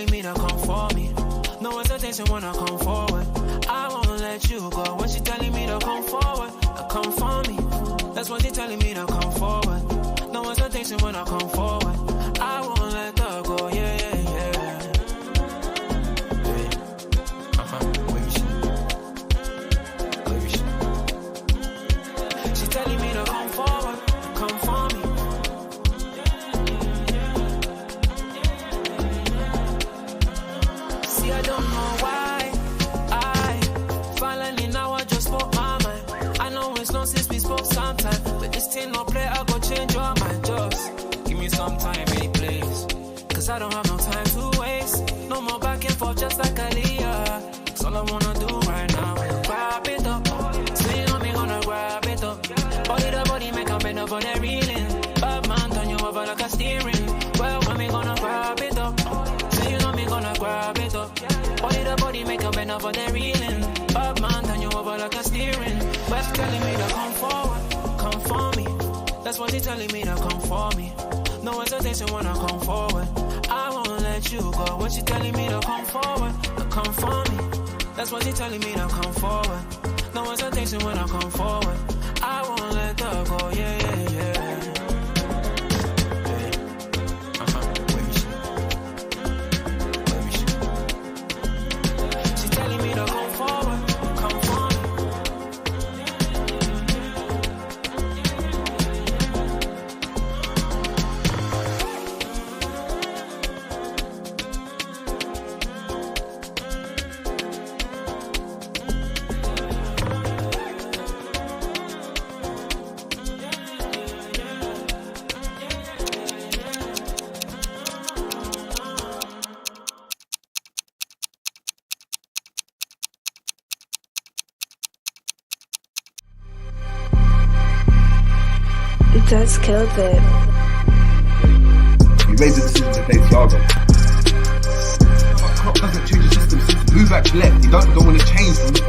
telling me to come for me. No hesitation when I come forward. I won't let you go. When she telling me to come forward, come for me. That's what she telling me to come forward. No hesitation when I come forward. I won't let her go. Yeah, yeah, yeah. She telling me to come forward, come for me. See, I don't know why I finally now I just spoke my mind. I know it's long since we spoke sometime, but this thing no play, I go change your mind. Just give me some time, baby, please. Cause I don't have no time to waste. No more back and forth, just like Aaliyah. That's all I wanna do right now. Grab it up. Swing on me, gonna grab it up. Body to body, make a bend up for the reeling. Bad man, turn you over like a steering. Well, when me gonna grab it up. Swing on me, gonna grab it up. Body to body, make a bend up for the reeling. Bad man, turn you over like a steering. But she's telling me to come forward, come for me. That's what she's telling me to come for me. No hesitation when I come forward. I won't let you go. When she's telling me to come forward, come for me. That's what she's telling me to come forward. No hesitation when I come forward. I won't let her go. Yeah, yeah, yeah. She's telling me to come forward, come for me. It does kill a bit. You made the decision to play Thiago. Klopp doesn't change the system. Since Buvak left, you don't want to change from the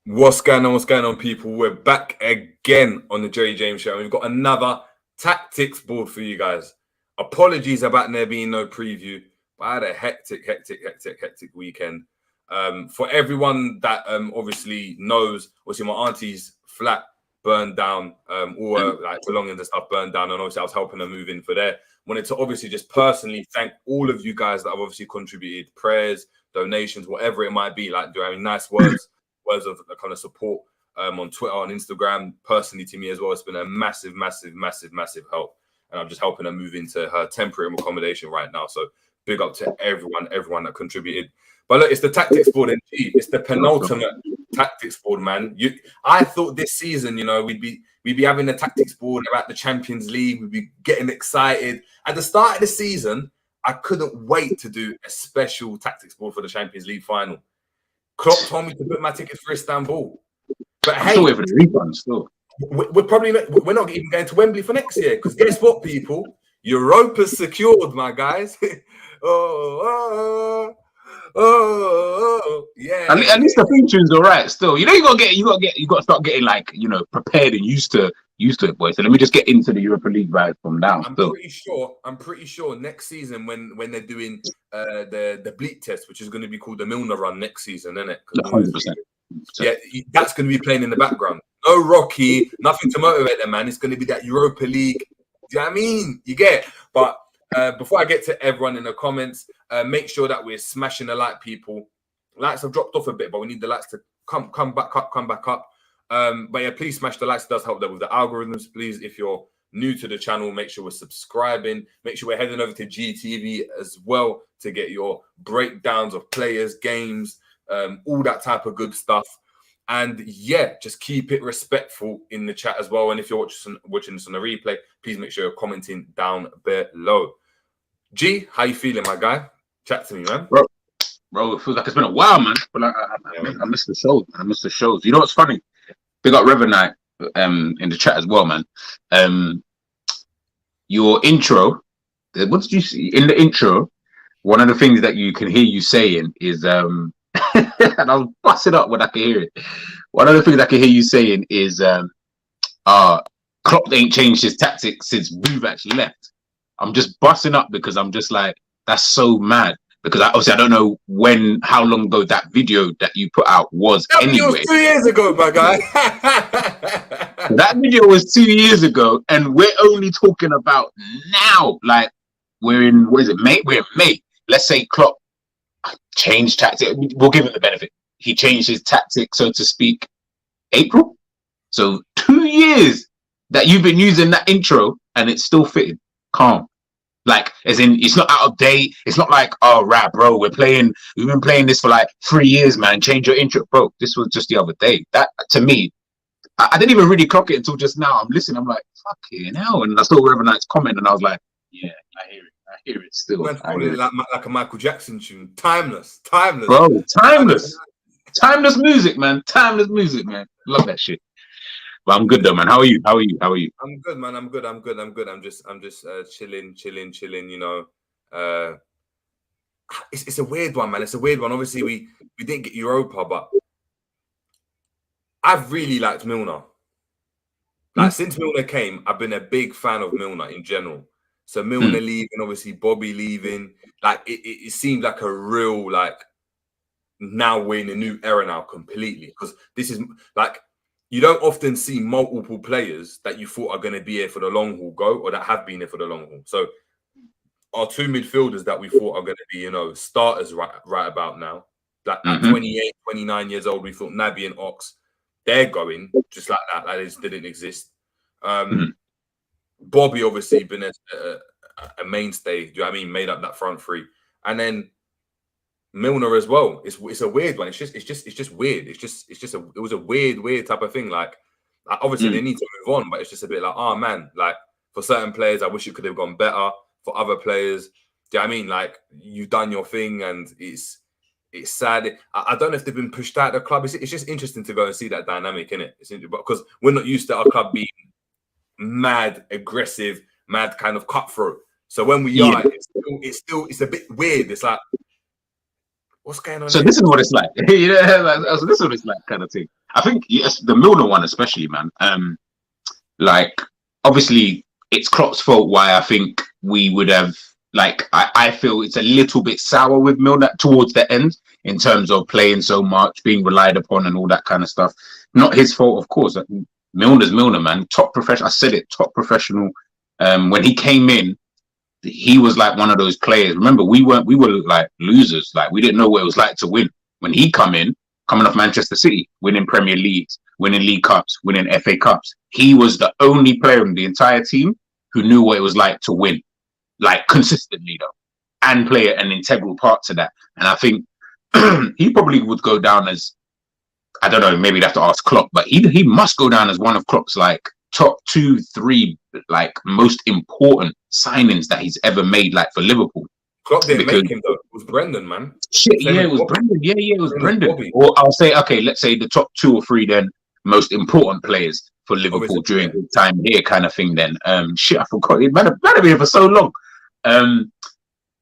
4-3. What's going on, people? We're back again on the Jerry James Show. We've got another tactics board for you guys. Apologies about there being no preview, but I had a hectic weekend. For everyone that obviously knows, obviously my auntie's flat burned down, all her like belongings and stuff burned down, and obviously I was helping her move in for there. Wanted to obviously just personally thank all of you guys that have obviously contributed prayers, donations, whatever it might be, like doing nice words of kind of support on Twitter, on Instagram, personally to me as well. It's been a massive help. And I'm just helping her move into her temporary accommodation right now. So big up to everyone that contributed. But look, it's the tactics board, and it's the penultimate tactics board, man. I thought this season, we'd be having a tactics board about the Champions League. We'd be getting excited. At the start of the season, I couldn't wait to do a special tactics board for the Champions League final. Klopp told me to book my tickets for Istanbul. But hey, still waiting for the refund still. We're not even going to Wembley for next year, because guess what, people? Europa's secured, my guys. oh, yeah. At least the feature's all right. Still, you got to start getting like prepared and used to it, boys. So let me just get into the Europa League vibes from now. I'm pretty sure next season when they're doing the bleep test, which is going to be called the Milner run next season, isn't it? 100%. Yeah, that's going to be playing in the background. No Rocky, nothing to motivate them, man. It's going to be that Europa League. Do you know what I mean? You get it? But before I get to everyone in the comments, make sure that we're smashing the like, people. Likes have dropped off a bit, but we need the likes to come back up. But yeah, please smash the likes. It does help them with the algorithms. Please, if you're new to the channel, make sure we're subscribing. Make sure we're heading over to GTV as well to get your breakdowns of players, games, all that type of good stuff. And yeah, just keep it respectful in the chat as well. And if you're watching this on a replay, please make sure you're commenting down below. G, how you feeling, my guy? Chat to me, man. Bro, it feels like it's been a while, man. But I missed the shows. You know what's funny? Big up Revenite in the chat as well, man. Your intro, what did you see? In the intro, one of the things that you can hear you saying is and I was busting up when I could hear it. One of the things I can hear you saying is, Klopp ain't changed his tactics since Booth actually left. I'm just busting up because I'm just like, that's so mad. Because obviously I don't know how long ago that video that you put out was That anyway. was 2 years ago, my guy. That video was 2 years ago, and we're only talking about now. Like, we're in, what is it, May? We're in May. Let's say Klopp changed tactics. We'll give him the benefit. He changed his tactics, so to speak, April. So 2 years that you've been using that intro, and it's still fitting. Calm. Like, as in, it's not out of date. It's not like, oh, right, bro, we've been playing this for like 3 years, man. Change your intro. Bro, this was just the other day. That, to me, I didn't even really clock it until just now. I'm listening. I'm like, fucking hell. And I saw Reverend Knight's comment, and I was like, yeah, I hear it. I hear it still. Man's calling it like a Michael Jackson tune. Timeless. Bro, timeless music, man. Timeless music, man. Love that shit. But I'm good though, man. How are you? I'm good, man. I'm good. I'm just chilling. You know, it's a weird one, man. It's a weird one. Obviously, we didn't get Europa, but I've really liked Milner. Like, since Milner came, I've been a big fan of Milner in general. So Milner leaving, obviously Bobby leaving, like it seemed like a real, like, now we're in a new era now completely, because this is like, you don't often see multiple players that you thought are going to be here for the long haul go, or that have been here for the long haul. So our two midfielders that we thought are going to be, you know, starters right about now, like at 28, 29 years old, we thought Naby and Ox, they're going just like that. That didn't exist. Bobby obviously been a mainstay. Do you know what I mean? Made up that front three, and then Milner as well. It's a weird one. It's just weird. It was a weird type of thing. Like obviously they need to move on, but it's just a bit like, oh man, like for certain players, I wish it could have gone better. For other players, do you know what I mean? Like, you've done your thing, and it's sad. I don't know if they've been pushed out of the club. It's just interesting to go and see that dynamic, innit? It's because we're not used to our club being mad, aggressive, mad kind of cutthroat. So when we are, it's a bit weird. It's like, what's going on? So this is what it's like. You know, so this is what it's like, kind of thing. I think yes, the Milner one especially, man. Like, obviously it's Klopp's fault why I think we would have, like, I feel it's a little bit sour with Milner towards the end in terms of playing so much, being relied upon and all that kind of stuff. Not his fault, of course. Milner's Milner, man. Top professional. I said it, top professional. When he came in, he was like one of those players. Remember, we were like losers. Like, we didn't know what it was like to win. When he coming off Manchester City, winning Premier Leagues, winning League Cups, winning FA Cups, he was the only player in the entire team who knew what it was like to win, like consistently though, and play an integral part to that. And I think he probably would go down as, I don't know, maybe you'd have to ask Klopp, but he must go down as one of Klopp's like top 2, 3 like most important signings that he's ever made, like for Liverpool. Klopp didn't make him though. It was Brendan, man. Shit, yeah, it was Brendan. Yeah, it was Brendan. Or I'll say, okay, let's say the top 2 or 3 then most important players for Liverpool during his time here, kind of thing. Then, shit, I forgot. It might have been here for so long.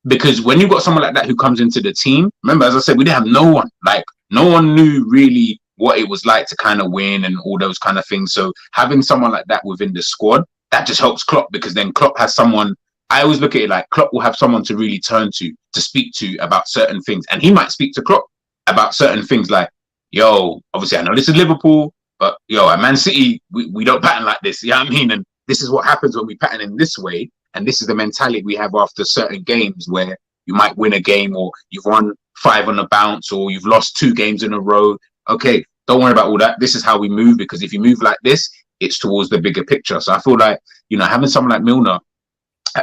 Because when you got someone like that who comes into the team, remember, as I said, we didn't have no one. Like, no one knew really what it was like to kind of win and all those kind of things. So having someone like that within the squad, that just helps Klopp, because then Klopp has someone. I always look at it like Klopp will have someone to really turn to speak to about certain things. And he might speak to Klopp about certain things like, yo, obviously I know this is Liverpool, but yo, at Man City, we don't pattern like this. You know what I mean? And this is what happens when we pattern in this way. And this is the mentality we have after certain games where you might win a game, or you've won 5 on the bounce, or you've lost 2 games in a row. Okay, don't worry about all that. This is how we move, because if you move like this, it's towards the bigger picture. So I feel like, you know, having someone like Milner,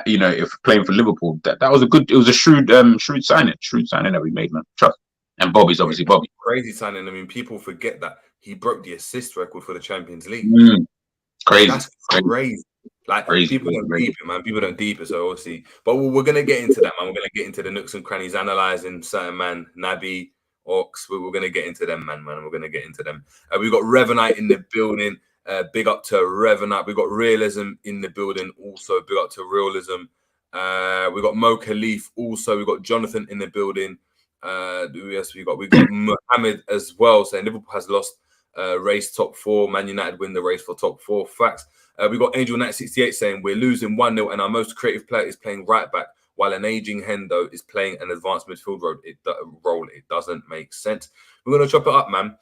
you know, if playing for Liverpool, that was a shrewd signing that we made, man. Trust. And Bobby's obviously Bobby. Crazy signing. I mean, people forget that he broke the assist record for the Champions League. Crazy. That's crazy. Like, people don't deep it, man. People don't deep it, so obviously. But we're gonna get into that, man. We're gonna get into the nooks and crannies, analysing certain man, Naby, Ox. We're gonna get into them, man. We're gonna get into them. We've got Revenite in the building. Big up to Revenite. We've got Realism in the building. Also, big up to Realism. We've got Mo Khalif. Also, we've got Jonathan in the building. Who else we got? We got Mohammed as well, saying Liverpool has lost race top 4. Man United win the race for top 4. Facts. We got Angel Knight 68 saying we're losing 1-0 and our most creative player is playing right back while an aging Hendo is playing an advanced midfield role. It doesn't make sense. We're going to chop it up, man.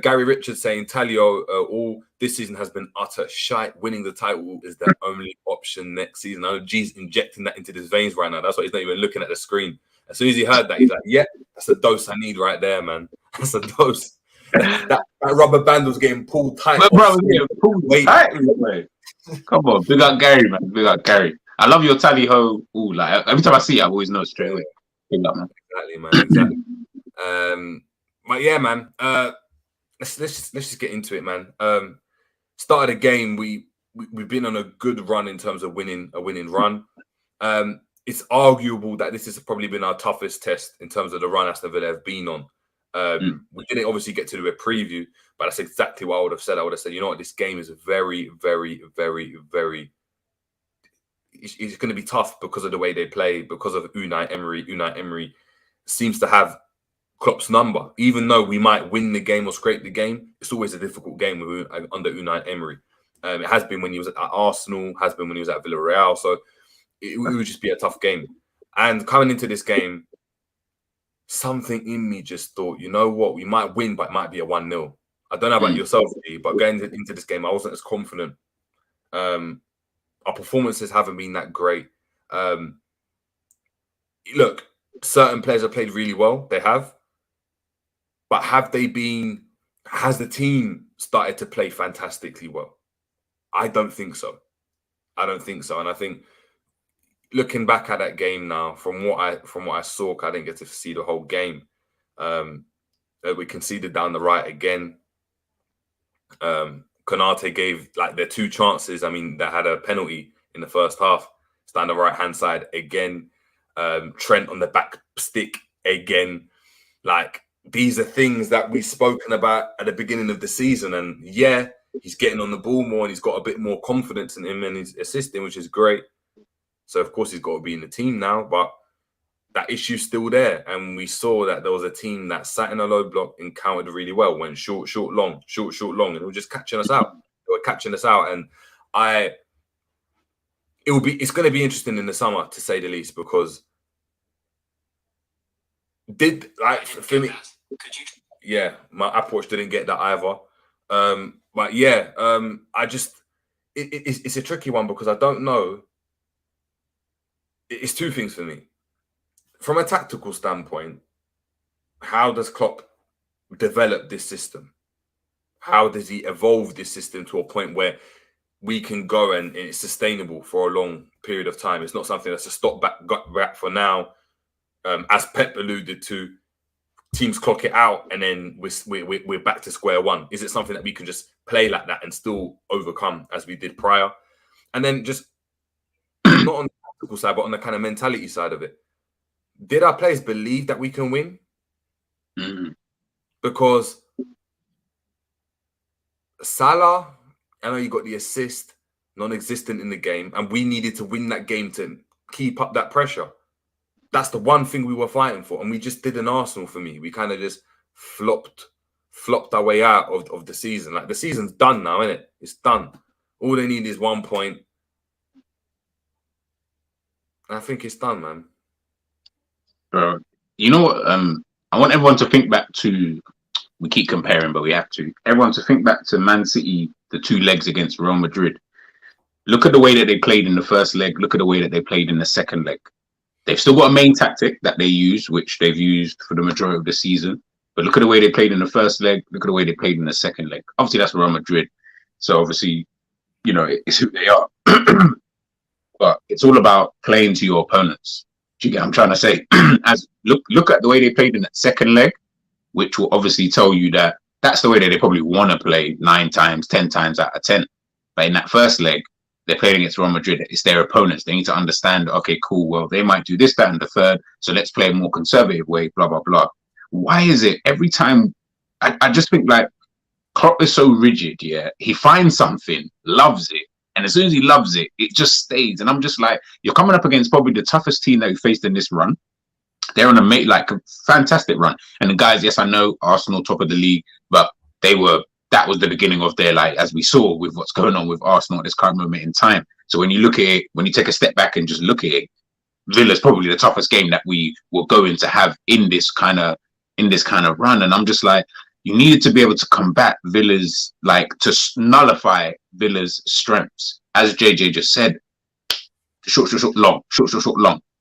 Gary Richards saying Talio all this season has been utter shite. Winning the title is the only option next season. I know G's injecting that into his veins right now. That's why he's not even looking at the screen. As soon as he heard that, he's like, yeah, that's a dose I need right there, man. That's a dose. that rubber band was getting pulled tight. My brother was getting pulled tight. Mate. Come on, big up Gary, man. Big up Gary. I love your tally ho. Ooh, like every time I see it, I always know straight away. Big up, man. Exactly, man. Exactly. But yeah, man. Let's just get into it, man. Started a game. We've been on a good run in terms of winning run. It's arguable that this has probably been our toughest test in terms of the run Aston Villa have been on. We didn't obviously get to do a preview, but that's exactly what I would have said. I would have said, you know what, this game is very, very, very, very. It's going to be tough because of the way they play, because of Unai Emery. Unai Emery seems to have Klopp's number. Even though we might win the game or scrape the game, it's always a difficult game under Unai Emery. It has been when he was at Arsenal, has been when he was at Villarreal. So it would just be a tough game. And coming into this game, something in me just thought, you know what, we might win, but it might be a 1-0. I don't know about yourself, but going into this game, I wasn't as confident. Our performances haven't been that great. Look, certain players have played really well. They have. But has the team started to play fantastically well? I don't think so. And I think looking back at that game now, from what I saw, I didn't get to see the whole game. We conceded down the right again. Konate gave like their 2 chances. I mean, they had a penalty in the first half. It's down the right-hand side again. Trent on the back stick again. Like, these are things that we've spoken about at the beginning of the season. And yeah, he's getting on the ball more and he's got a bit more confidence in him and he's assisting, which is great. So, of course, he's got to be in the team now. But that issue's still there. And we saw that there was a team that sat in a low block and countered really well, went short, long. And they were just catching us out. And it's going to be interesting in the summer, to say the least, because for me, yeah, my Apple Watch didn't get that either. But yeah, it's a tricky one because I don't know. It's 2 things for me. From a tactical standpoint, how does Klopp develop this system? How does he evolve this system to a point where we can go and it's sustainable for a long period of time? It's not something that's a stopgap for now. As Pep alluded to, teams clock it out and then we're back to square one. Is it something that we can just play like that and still overcome as we did prior? And then just not on the tactical side, but on the kind of mentality side of it. Did our players believe that we can win? Because Salah, I know you got the assist, non-existent in the game, and we needed to win that game to keep up that pressure. That's the one thing we were fighting for, and we just did an Arsenal for me. We kind of just flopped our way out of the season. Like, the season's done now, isn't it? It's done. All they need is 1 point. And I think it's done, man. Bro, you know what? I want everyone to think back to. We keep comparing, but we have to. Everyone to think back to Man City, the 2 legs against Real Madrid. Look at the way that they played in the first leg. Look at the way that they played in the second leg. They've still got a main tactic that they use, which they've used for the majority of the season. But look at the way they played in the first leg. Look at the way they played in the second leg. Obviously, that's Real Madrid. So obviously, you know, it's who they are. But it's all about playing to your opponents. Do you get what I'm trying to say? As look at the way they played in that second leg, which will obviously tell you that that's the way that they probably want to play 9 times, 10 times out of 10. But in that first leg, they're playing against Real Madrid. It's their opponents. They need to understand, okay, cool, well, they might do this, that, and the third. So let's play a more conservative way, blah, blah, blah. Why is it every time? I just think, like, Klopp is so rigid, yeah? He finds something, loves it. And as soon as he loves it, it just stays. And I'm just like, you're coming up against probably the toughest team that you faced in this run. they're on a fantastic run. And the guys, yes, I know Arsenal top of the league, but that was the beginning of their, like, as we saw with what's going on with Arsenal at this current moment in time. So when you look at it, when you take a step back and just look at it, Villa's probably the toughest game that we were going to have in this kind of run. And I'm just like, you needed to be able to combat Villa's, like, to nullify Villa's strengths. As JJ just said, short, long.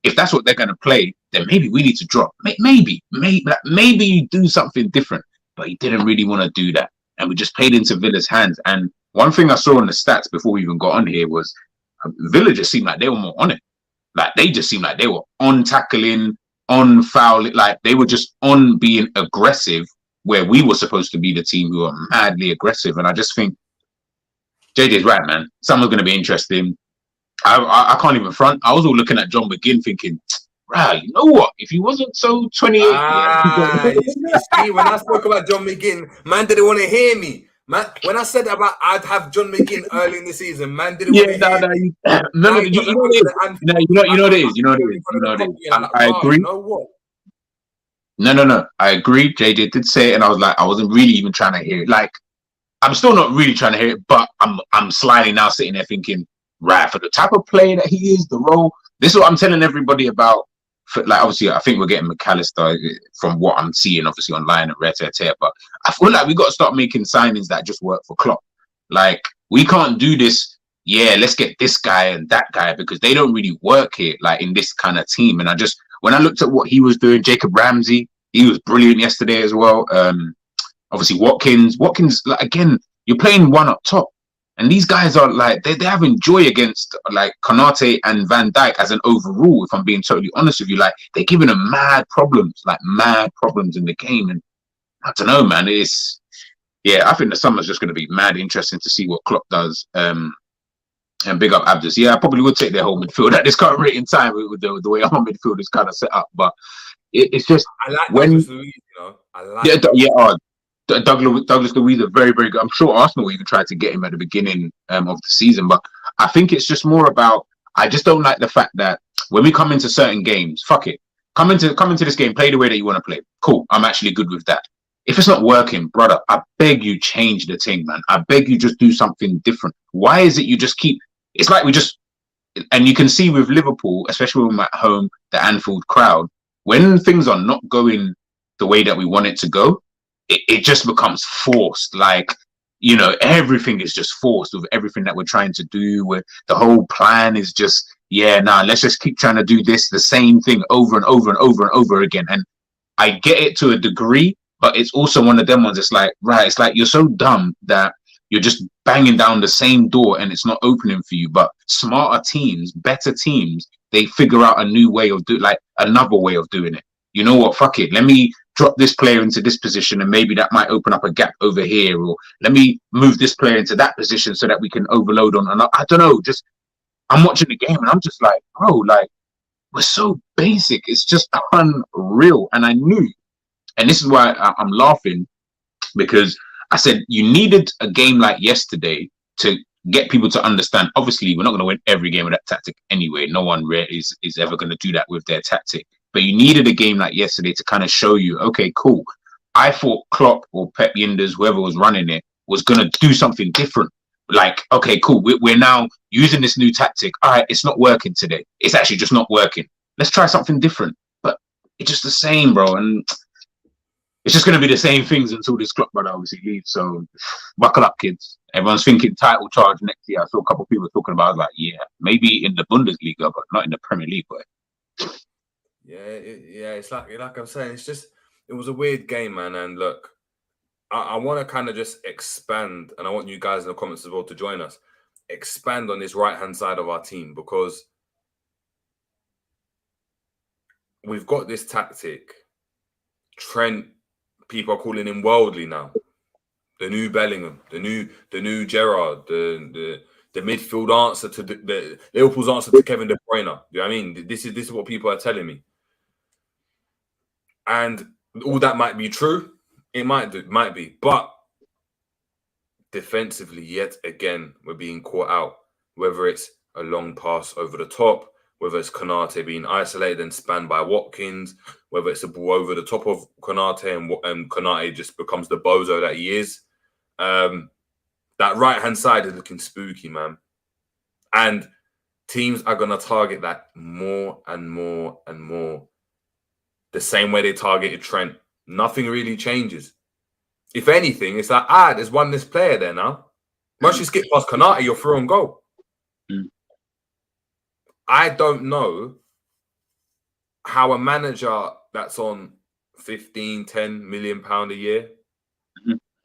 If that's what they're going to play, then maybe we need to drop. Maybe you do something different. But he didn't really want to do that. And we just played into Villa's hands. And one thing I saw in the stats before we even got on here was Villa just seemed like they were more on it. Like, they just seemed like they were on tackling, on fouling. Like, they were just on being aggressive, where we were supposed to be the team who are madly aggressive. And I just think JJ's right, man. Someone's going to be interesting. I can't even front. I was all looking at John McGinn thinking, right, you know what? If he wasn't so 28, you see, when I spoke about John McGinn, man didn't want to hear me. Man, when I said about I'd have John McGinn early in the season, man didn't want to hear me. You know what it is. I agree. You know what? No. I agree. JJ did say it, and I was like, I wasn't really even trying to hear it. Like, I'm still not really trying to hear it, but I'm slyly now sitting there thinking, right, for the type of player that he is, the role. This is what I'm telling everybody about. Like, obviously, I think we're getting McAllister from what I'm seeing, obviously, online and rare tear. But I feel like we got to start making signings that just work for Klopp. Like, we can't do this. Yeah, let's get this guy and that guy, because they don't really work here, like, in this kind of team. And when I looked at what he was doing, Jacob Ramsey, he was brilliant yesterday as well. Obviously, Watkins, like, again, you're playing one up top. And these guys are like, they're having joy against, like, Konate and Van Dijk as an overall, if I'm being totally honest with you. Like, they're giving them mad problems in the game. And I don't know, man. I think the summer's just going to be mad interesting to see what Klopp does. And big up Abdus. Yeah, I probably would take their whole midfield at this current rate in time with the way our midfield is kind of set up. But it's just, I like Douglas Luiz, you know. Douglas Luiz are very, very good. I'm sure Arsenal even tried to get him at the beginning of the season, but I think it's just more about, I just don't like the fact that when we come into certain games, fuck it. Come into this game, play the way that you want to play. Cool, I'm actually good with that. If it's not working, brother, I beg you change the thing, man. I beg you just do something different. Why is it you just keep, it's like and you can see with Liverpool, especially when we're at home, the Anfield crowd, when things are not going the way that we want it to go, it just becomes forced. Like, you know, everything is just forced with everything that we're trying to do. Where the whole plan is just, let's just keep trying to do the same thing over and over and over and over again. And I get it to a degree, but it's also one of them ones. It's like, right, it's like you're so dumb that you're just banging down the same door and it's not opening for you. But smarter teams, better teams, they figure out a new way of another way of doing it. You know what? Fuck it. Let me drop this player into this position and maybe that might open up a gap over here, or let me move this player into that position so that we can overload on. I don't know. Just, I'm watching the game and I'm just like, bro, like, we're so basic. It's just unreal. And I knew, and this is why I'm laughing, because I said you needed a game like yesterday to get people to understand. Obviously, we're not going to win every game with that tactic anyway. No one is ever going to do that with their tactic. But you needed a game like yesterday to kind of show you, okay, cool. I thought Klopp or Pep Yinders, whoever was running it, was going to do something different. Like, okay, cool. We're now using this new tactic. All right, it's not working today. It's actually just not working. Let's try something different. But it's just the same, bro. And it's just going to be the same things until this Klopp brother obviously leaves. So buckle up, kids. Everyone's thinking title charge next year. I saw a couple of people talking about it. I was like, yeah, maybe in the Bundesliga, but not in the Premier League, boy. It's like I'm saying, it was a weird game, man. And look, I want to kind of just expand, and I want you guys in the comments as well to join us, expand on this right-hand side of our team, because we've got this tactic. Trent, people are calling him worldly now. The new Bellingham, the new Gerrard, the midfield answer to the Liverpool's answer to Kevin De Bruyne. You know what I mean? This is what people are telling me. And all that might be true. It might be. But defensively, yet again, we're being caught out. Whether it's a long pass over the top, whether it's Konate being isolated and spanned by Watkins, whether it's a ball over the top of Konate and Konate just becomes the bozo that he is. That right-hand side is looking spooky, man. And teams are going to target that more and more and more. The same way they targeted Trent. Nothing really changes. If anything, it's like, there's one less player there now. Once you skip past Konate, you're through on goal. Mm. I don't know how a manager that's on 15, 10 million pound a year,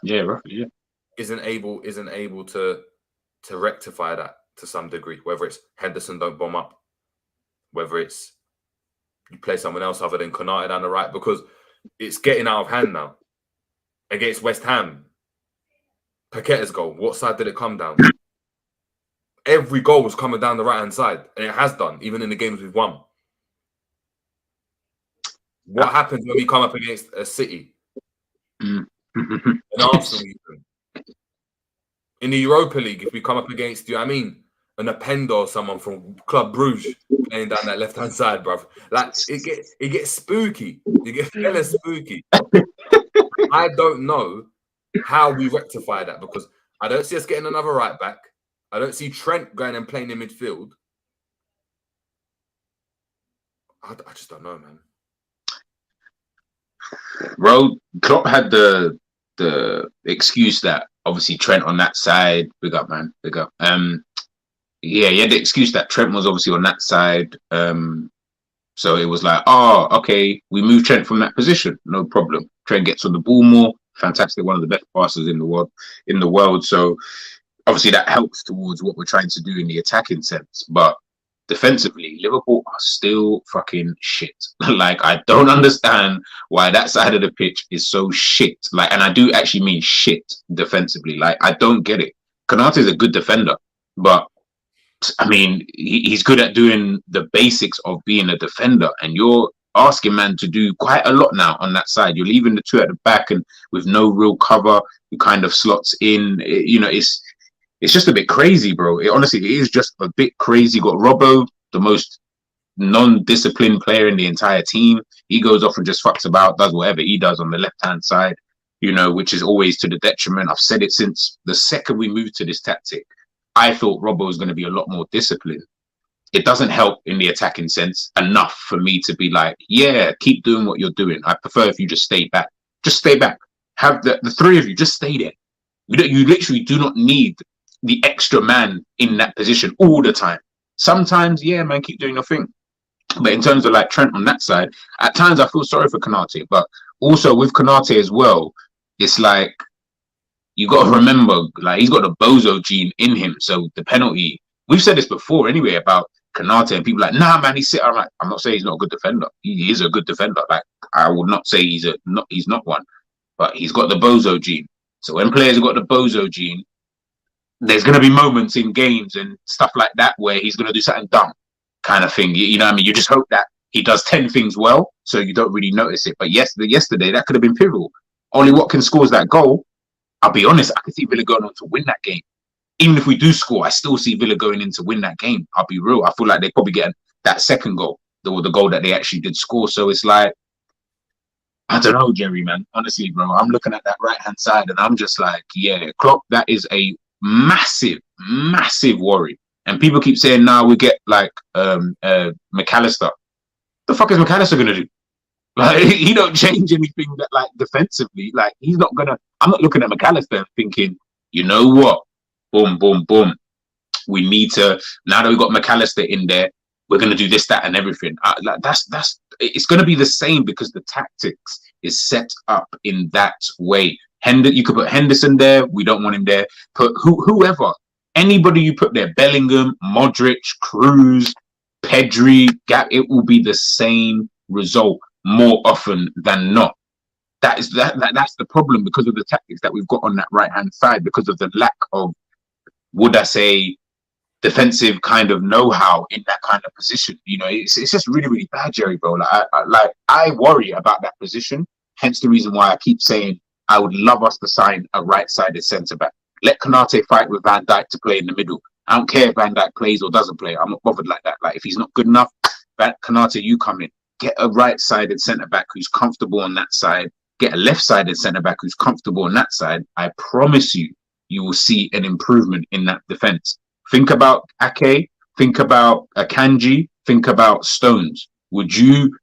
yeah, roughly, yeah, isn't able to rectify that to some degree. Whether it's Henderson don't bomb up, whether it's you play someone else other than Konate down the right, because it's getting out of hand now. Against West Ham, Paqueta's goal, what side did it come down? Every goal was coming down the right-hand side, and it has done, even in the games we've won. What happens when we come up against a City? An Arsenal even? In the Europa League, if we come up against, do you know what I mean? An Openda or someone from Club Bruges playing down that left-hand side, bruv. Like, it gets spooky. It gets hella spooky. I don't know how we rectify that, because I don't see us getting another right back. I don't see Trent going and playing in midfield. I just don't know, man. Bro, Klopp had the excuse that obviously Trent on that side. Big up, man. Big up. Yeah, he had the excuse that Trent was obviously on that side. So it was like, okay, we move Trent from that position, no problem. Trent gets on the ball more. Fantastic, one of the best passers in the world. So obviously that helps towards what we're trying to do in the attacking sense. But defensively, Liverpool are still fucking shit. Like, I don't understand why that side of the pitch is so shit. Like, and I do actually mean shit defensively. Like, I don't get it. Konate is a good defender, but I mean, he's good at doing the basics of being a defender, and you're asking man to do quite a lot now on that side. You're leaving the two at the back, and with no real cover, you kind of slots in. It's just a bit crazy, bro. Honestly, it is just a bit crazy. You got Robbo, the most non-disciplined player in the entire team. He goes off and just fucks about, does whatever he does on the left-hand side, which is always to the detriment. I've said it since the second we moved to this tactic. I thought Robbo was going to be a lot more disciplined. It doesn't help in the attacking sense enough for me to be like, yeah, keep doing what you're doing. I prefer if you just stay back. Just stay back. Have the three of you, just stay there. You literally do not need the extra man in that position all the time. Sometimes, yeah, man, keep doing your thing. But in terms of like Trent on that side, at times I feel sorry for Konate. But also with Konate as well, it's like, you got to remember, like, he's got the bozo gene in him. So the penalty, we've said this before anyway about Konate, and people are like, nah, man, I'm not saying he's not a good defender. He is a good defender. Like, I would not say he's not one, but he's got the bozo gene. So when players have got the bozo gene, there's going to be moments in games and stuff like that where he's going to do something dumb kind of thing. You know what I mean? You just hope that he does 10 things well, so you don't really notice it. But yesterday, that could have been pivotal. Only Watkins scores that goal. I'll be honest, I could see Villa going on to win that game. Even if we do score, I still see Villa going in to win that game. I'll be real. I feel like they probably get that second goal, the goal that they actually did score. So it's like, I don't know, Jerry, man. Honestly, bro, I'm looking at that right-hand side and I'm just like, yeah, Klopp, that is a massive, massive worry. And people keep saying, now we get like McAllister. The fuck is McAllister going to do? Like, he don't change anything that, like, defensively. Like, he's not gonna. I'm not looking at McAllister and thinking, you know what? Boom, boom, boom. We need to, now that we've got McAllister in there, we're gonna do this, that, and everything. Like, that's. It's gonna be the same because the tactics is set up in that way. You could put Henderson there. We don't want him there. Put whoever, anybody you put there, Bellingham, Modric, Cruz, Pedri, Gap. It will be the same result more often than not. That's the problem because of the tactics that we've got on that right hand side, because of the lack of, would I say, defensive kind of know-how in that kind of position. It's just really, really bad, Jerry, bro. I worry about that position. Hence the reason why I keep saying I would love us to sign a right-sided centre back. Let Konate fight with Van Dijk to play in the middle, I don't care if Van Dijk plays or doesn't play. I'm not bothered like that. Like if he's not good enough, Konate, you come in. Get a right-sided centre-back who's comfortable on that side. Get a left-sided centre-back who's comfortable on that side. I promise you, you will see an improvement in that defence. Think about Ake. Think about Akanji. Think about Stones. Would you,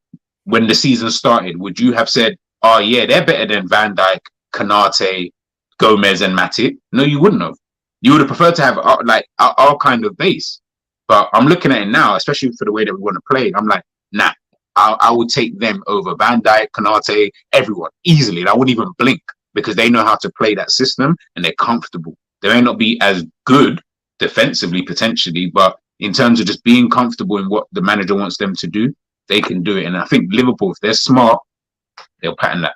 when the season started, would you have said, oh yeah, they're better than Van Dijk, Konate, Gomez and Matip? No, you wouldn't have. You would have preferred to have our kind of base. But I'm looking at it now, especially for the way that we want to play. I'm like, nah. I would take them over Van Dijk, Konate, everyone easily. And I wouldn't even blink because they know how to play that system and they're comfortable. They may not be as good defensively potentially, but in terms of just being comfortable in what the manager wants them to do, they can do it. And I think Liverpool, if they're smart, they'll pattern that.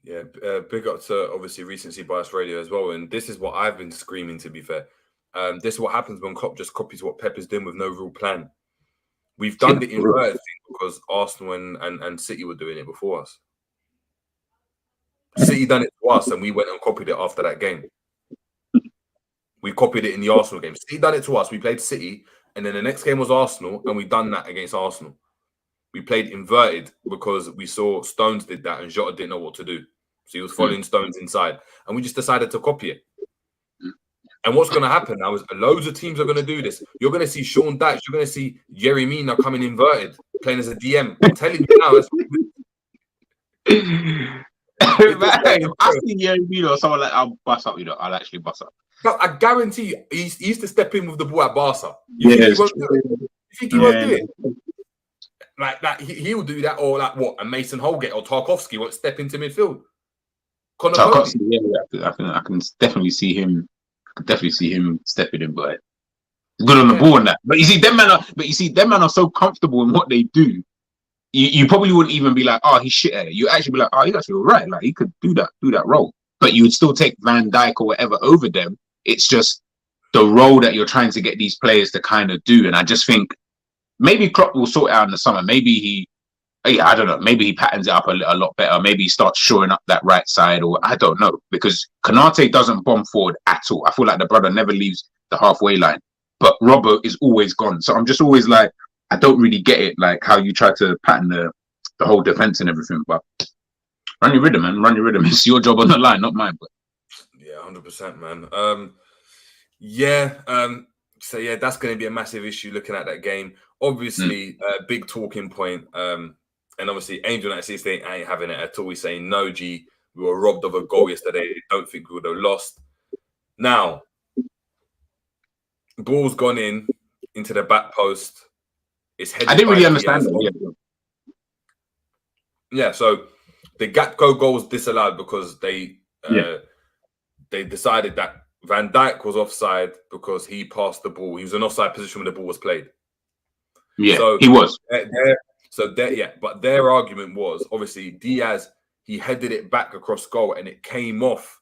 Yeah, big up to obviously recency bias radio as well. And this is what I've been screaming, to be fair. This is what happens when Klopp just copies what Pep is doing with no real plan. We've done the inverted thing because Arsenal and City were doing it before us. City done it to us and we went and copied it after that game. We copied it in the Arsenal game. City done it to us. We played City and then the next game was Arsenal and we done that against Arsenal. We played inverted because we saw Stones did that and Jota didn't know what to do. So he was following Stones inside and we just decided to copy it. And what's going to happen now is loads of teams are going to do this. You're going to see Sean Dyche. You're going to see Yerry Mina coming inverted, playing as a DM. I'm telling you now. If I see Yerry Mina or someone like, I'll bust up, I'll actually bust up. No, I guarantee you, he used to step in with the ball at Barca. You think he won't do it? Like he will do that, or like what? A Mason Holgate or Tarkowski won't step into midfield. Tarkowski, yeah, I can definitely see him. Stepping in, but good on the ball and that. But you see, them men are so comfortable in what they do. You probably wouldn't even be like, oh, he's shit at it. You actually be like, oh, he's actually all right. Like he could do that role. But you would still take Van Dijk or whatever over them. It's just the role that you're trying to get these players to kind of do. And I just think maybe Klopp will sort it out in the summer. Maybe I don't know. Maybe he patterns it up a lot better. Maybe he starts shoring up that right side, or I don't know. Because Konate doesn't bomb forward at all. I feel like the brother never leaves the halfway line. But Robert is always gone. So I'm just always like, I don't really get it, like how you try to pattern the whole defense and everything. But run your rhythm, man. Run your rhythm. It's your job on the line, not mine. But yeah, 100%, man. So yeah, that's going to be a massive issue looking at that game. Obviously, big talking point. And obviously, Angel United they ain't having it at all. He's saying, no, G, we were robbed of a goal yesterday. Don't think we would have lost. Now, ball's gone into the back post. It's headed. I didn't really understand that. Yeah, so the Gakpo goal was disallowed because they decided that Van Dijk was offside because he passed the ball. He was in offside position when the ball was played. Yeah, so he was. But their argument was obviously Diaz, he headed it back across goal and it came off,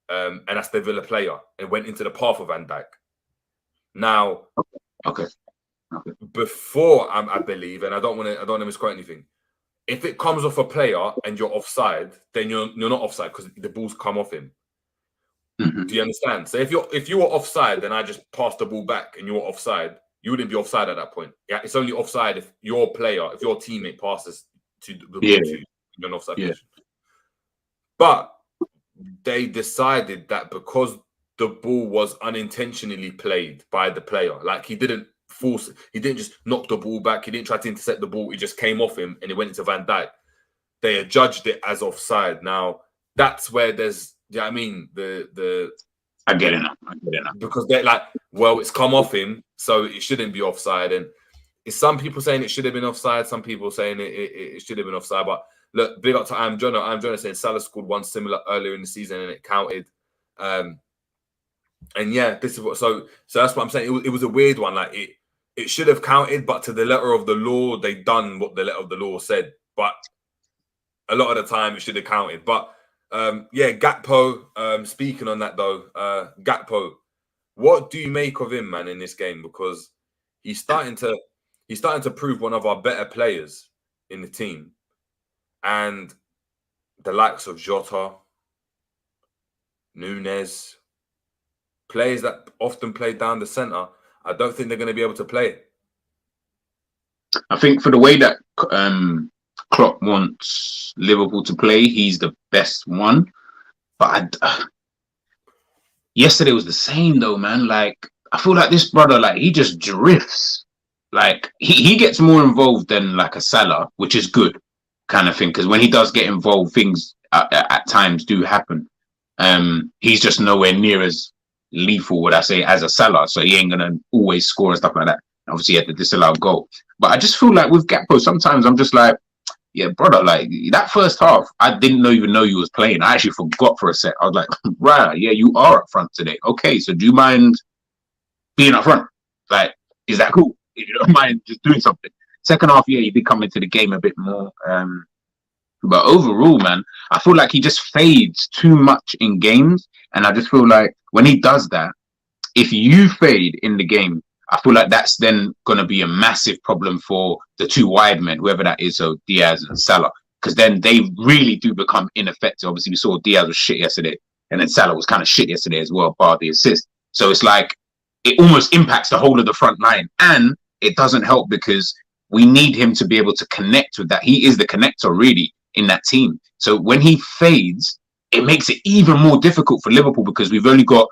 and that's the Villa player. It went into the path of Van Dijk. Now, okay. Before I believe, and I don't want to misquote anything. If it comes off a player and you're offside, then you're not offside because the ball's come off him. Mm-hmm. Do you understand? So if you were offside, then I just passed the ball back and you were offside. You wouldn't be offside at that point. Yeah, it's only offside if your teammate passes to the ball to an offside position. But they decided that because the ball was unintentionally played by the player, like he didn't just knock the ball back, he didn't try to intercept the ball, it just came off him and it went into Van Dijk. They adjudged it as offside. Now that's where there's, you know what I mean? I get it now. Because they're like, well, it's come off him, so it shouldn't be offside. And it's some people saying it should have been offside, some people saying it should have been offside. But look, big up to I'm Jonah saying Salah scored one similar earlier in the season and it counted. And yeah, this is what so that's what I'm saying. It was a weird one. Like it should have counted, but to the letter of the law, they done what the letter of the law said. But a lot of the time it should have counted. But Gakpo, speaking on that though, Gakpo, what do you make of him, man, in this game? Because he's starting to prove one of our better players in the team. And the likes of Jota, Nunez, players that often play down the centre, I don't think they're going to be able to play. I think for the way that Klopp wants Liverpool to play, he's the best one. But yesterday was the same though, man. Like, I feel like this brother, like, he just drifts. Like, he gets more involved than like a Salah, which is good kind of thing. Because when he does get involved, things at times do happen. He's just nowhere near as lethal, would I say, as a Salah. So he ain't gonna always score and stuff like that. Obviously, he had the disallowed goal. But I just feel like with Gakpo, sometimes I'm just like, yeah, brother, like that first half, I didn't even know you was playing. I actually forgot for a sec. I was like, right, yeah, you are up front today. Okay, so do you mind being up front? Like, is that cool? If you don't mind just doing something. Second half, yeah, he did come into the game a bit more. But overall, man, I feel like he just fades too much in games. And I just feel like when he does that, if you fade in the game, I feel like that's then going to be a massive problem for the two wide men, whoever that is, so Diaz and Salah, because then they really do become ineffective. Obviously, we saw Diaz was shit yesterday, and then Salah was kind of shit yesterday as well, bar the assist. So it's like it almost impacts the whole of the front line, and it doesn't help because we need him to be able to connect with that. He is the connector, really, in that team. So when he fades, it makes it even more difficult for Liverpool because we've only got,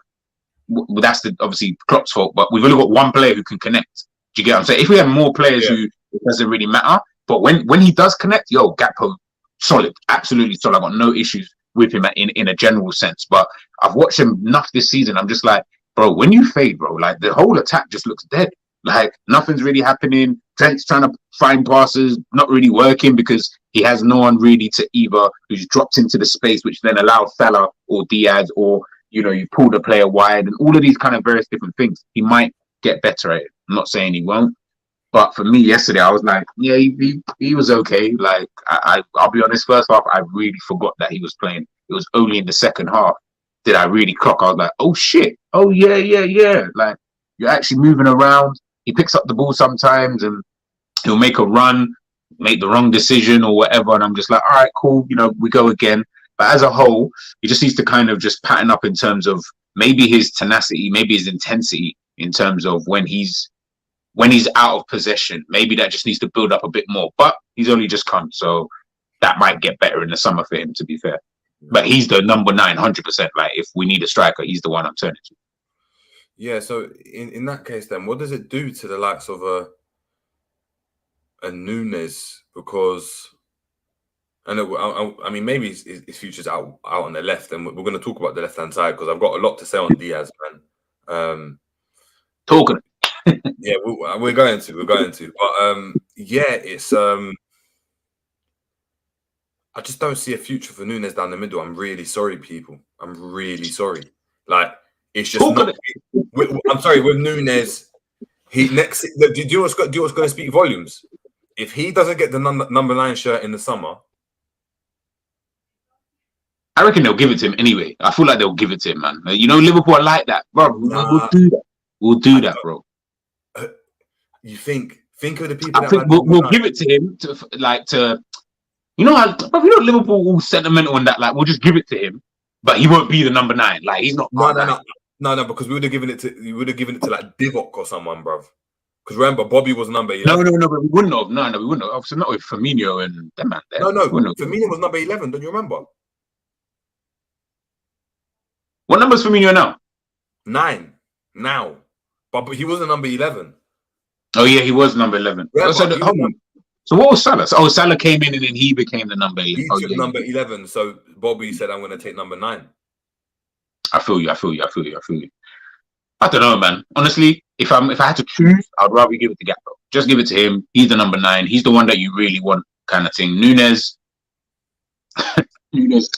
well, that's obviously Klopp's fault, but we've only got one player who can connect. Do you get what I'm saying? If we have more players who, it doesn't really matter. But when he does connect, yo, Gakpo, solid, absolutely solid. I've got no issues with him in a general sense. But I've watched him enough this season. I'm just like, bro, when you fade, bro, like the whole attack just looks dead. Like nothing's really happening. Trent's trying to find passes, not really working because he has no one really to either who's dropped into the space, which then allows Salah or Diaz or, you know, you pull the player wide and all of these kind of various different things. He might get better at it. I'm not saying he won't. But for me yesterday, I was like, yeah, he was okay. Like, I'll be honest, first half, I really forgot that he was playing. It was only in the second half did I really clock. I was like, oh, shit. Oh, yeah. Like, you're actually moving around. He picks up the ball sometimes and he'll make a run, make the wrong decision or whatever. And I'm just like, all right, cool. You know, we go again. But as a whole, he just needs to kind of just pattern up in terms of maybe his tenacity, maybe his intensity in terms of when he's out of possession. Maybe that just needs to build up a bit more. But he's only just come, so that might get better in the summer for him, to be fair. But he's the number 9, 100%. Like, if we need a striker, he's the one I'm turning to. Yeah, so in that case, then, what does it do to the likes of a Nunez? Because I mean, maybe his future's out on the left, and we're going to talk about the left-hand side because I've got a lot to say on Diaz, man. Talking. Yeah, we're going to. But yeah, it's I just don't see a future for Nunez down the middle. I'm really sorry, people. I'm really sorry. Like, it's just not. I'm sorry, with Nunez, do you know what's going to speak volumes? If he doesn't get the number 9 shirt in the summer, I reckon they'll give it to him anyway. I feel like they'll give it to him, man. You know, Liverpool are like that, bro. We'll do that. We'll do that, bro. You think of the people. I think we'll give it to him to. You know how, bro, you know, Liverpool all sentimental and that. Like, we'll just give it to him, but he won't be the number 9. Like, he's not. No, because we would have given it to like Divock or someone, bro. Because remember, Bobby was number 11. No, but we wouldn't have. No, we wouldn't have. Obviously, not with Firmino and them man there. No, Firmino was number 11. Don't you remember? What number is Firmino now? 9 now, but he wasn't number 11. Oh yeah, he was number 11. Yeah, so what was Salah? Oh, Salah came in and then he became the number 11. He took number 11. So Bobby said, "I'm going to take number 9." I feel you. I don't know, man. Honestly, if I had to choose, I'd rather give it to Gakpo. Just give it to him. He's the number 9. He's the one that you really want, kind of thing. Nunez. You know what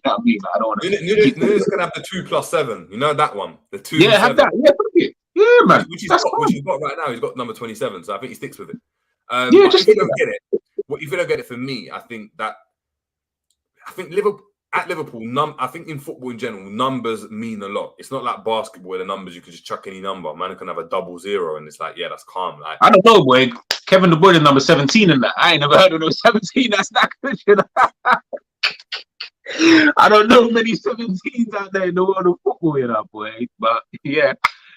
I mean? I don't want to. Nunez is going to have the 2+7. You know that one? The 2. Yeah, have that. Yeah, man. Which he's got right now. He's got number 27. So I think he sticks with it. Yeah, just if you don't get it, if you don't get it for me, I think Liverpool. At Liverpool, I think in football in general, numbers mean a lot. It's not like basketball where the numbers you can just chuck any number. Man can have a 00 and it's like, yeah, that's calm. Like, I don't know, boy. Kevin De Bruyne number 17 in that. I ain't never heard of no 17. That's not good. You know? I don't know many 17s out there in the world of football, you know, boy. But yeah,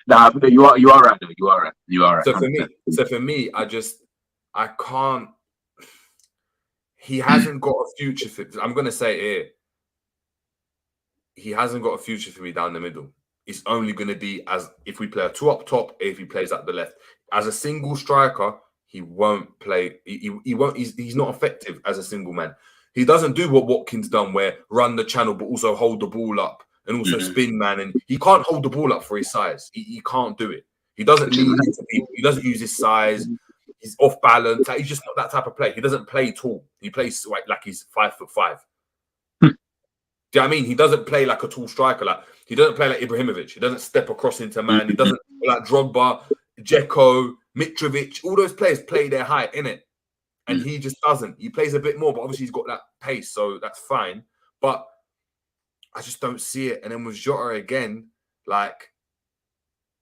nah, you are right though. You are right. So for me, I can't. He hasn't got a future for. I'm gonna say it here. He hasn't got a future for me down the middle. It's only going to be as if we play a two up top, if he plays at the left. As a single striker, he won't play. He won't. He's not effective as a single man. He doesn't do what Watkins done, where run the channel but also hold the ball up and also spin man. And he can't hold the ball up for his size. He can't do it. He doesn't lead into people. He doesn't use his size. He's off balance. He's just not that type of player. He doesn't play tall. He plays like he's 5'5". Do you know what I mean? He doesn't play like a tall striker. Like he doesn't play like Ibrahimovic. He doesn't step across into man. He doesn't like Drogba, Dzeko, Mitrovic. All those players play their height, innit? And he just doesn't. He plays a bit more, but obviously he's got that pace, so that's fine. But I just don't see it. And then with Jota again, like,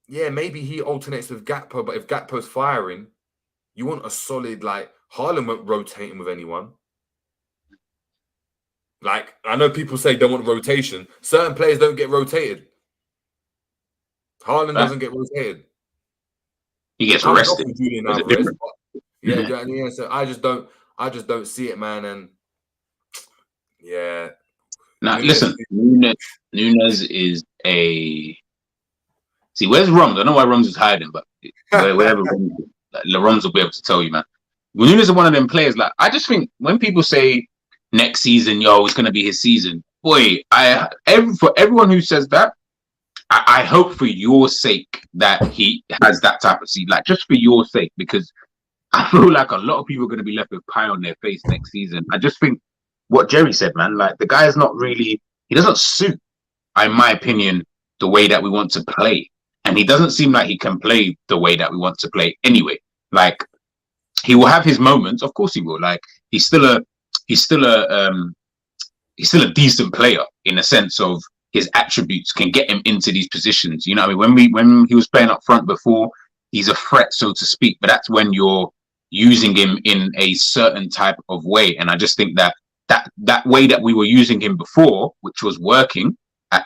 yeah, maybe he alternates with Gakpo, but if Gakpo's firing, you want a solid, like, Haaland won't rotating with anyone. Like, I know people say don't want rotation. Certain players don't get rotated. Haaland doesn't get rotated. He gets arrested. Yeah. So I just don't see it, man. And yeah. Now, listen, Nunez is a. See, where's Rums? I know why Rums is hiding, but wherever Rums will be able to tell you, man. Nunez is one of them players. Like, I just think when people say next season, it's going to be his season. Boy, for everyone who says that, I hope for your sake that he has that type of season. Like, just for your sake, because I feel like a lot of people are going to be left with pie on their face next season. I just think what Jerry said, man, like the guy is not really, he doesn't suit, in my opinion, the way that we want to play. And he doesn't seem like he can play the way that we want to play anyway. Like, he will have his moments. Of course he will. Like, he's still a decent player in a sense of his attributes can get him into these positions. You know what I mean? When he was playing up front before, he's a threat, so to speak. But that's when you're using him in a certain type of way. And I just think that way that we were using him before, which was working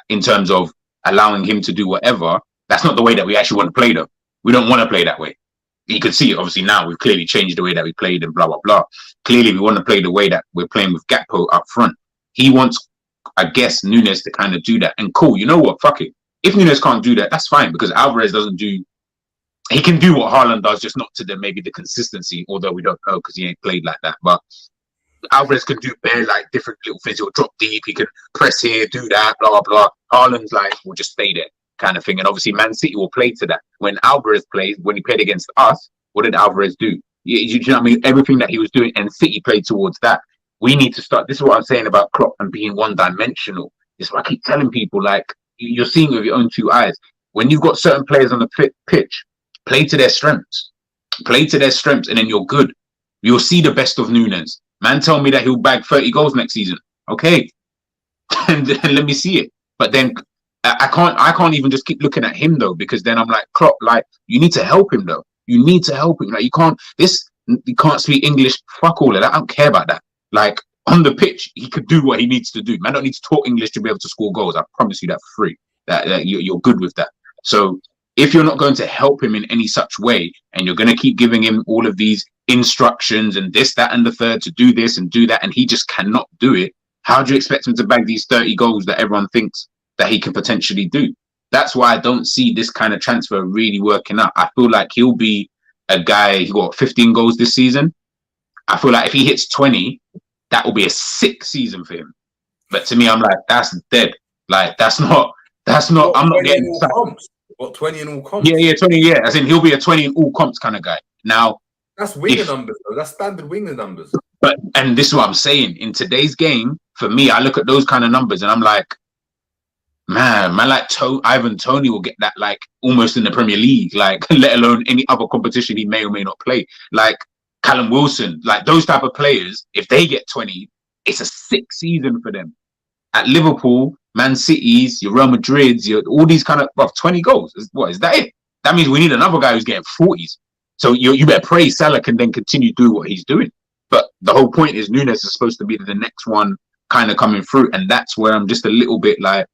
in terms of allowing him to do whatever, that's not the way that we actually want to play, though. We don't want to play that way. You can see it, obviously, now. We've clearly changed the way that we played and blah, blah, blah. Clearly, we want to play the way that we're playing with Gakpo up front. He wants, I guess, Nunez to kind of do that. And cool, you know what? Fuck it. If Nunez can't do that, that's fine, because Alvarez doesn't do... He can do what Haaland does, just not to maybe the consistency, although we don't know because he ain't played like that. But Alvarez can do bare, like, different little things. He'll drop deep. He can press here, do that, blah, blah. Haaland's like, will just stay there kind of thing. And obviously, Man City will play to that. When Alvarez plays, when he played against us, what did Alvarez do? You know what I mean? Everything that he was doing, and City played towards that. We need to start. This is what I'm saying about Klopp and being one-dimensional. It's what I keep telling people, like, you're seeing with your own two eyes. When you've got certain players on the pitch, play to their strengths. Play to their strengths, and then you're good. You'll see the best of Nunez. Man, tell me that he'll bag 30 goals next season. Okay. And let me see it. But then I can't even just keep looking at him, though, because then I'm like, Klopp, like, you need to help him, though. You need to help him. Like, you can't speak English. Fuck all of that. I don't care about that. Like, on the pitch, he could do what he needs to do. Man, don't need to talk English to be able to score goals. I promise you that for free. That you're good with that. So if you're not going to help him in any such way, and you're going to keep giving him all of these instructions and this, that, and the third to do this and do that, and he just cannot do it, how do you expect him to bag these 30 goals that everyone thinks that he can potentially do? That's why I don't see this kind of transfer really working out. I feel like he'll be a guy who got 15 goals this season. I feel like if he hits 20, that will be a sick season for him. But to me, I'm like, that's dead. Like, that's not, I'm not getting comps. What, 20 in all comps? Yeah, 20, yeah. As in, he'll be a 20 in all comps kind of guy. Now, that's winger numbers, though. That's standard winger numbers. And this is what I'm saying. In today's game, for me, I look at those kind of numbers and I'm like, man like Ivan Toney will get that, like, almost in the Premier League, like, let alone any other competition he may or may not play. Like, Callum Wilson, like, those type of players, if they get 20, it's a sick season for them. At Liverpool, Man City's, your Real Madrid's, all these kind of 20 goals. What is that it? That means we need another guy who's getting 40s. So you better pray Salah can then continue to do what he's doing. But the whole point is Nunez is supposed to be the next one kind of coming through, and that's where I'm just a little bit like,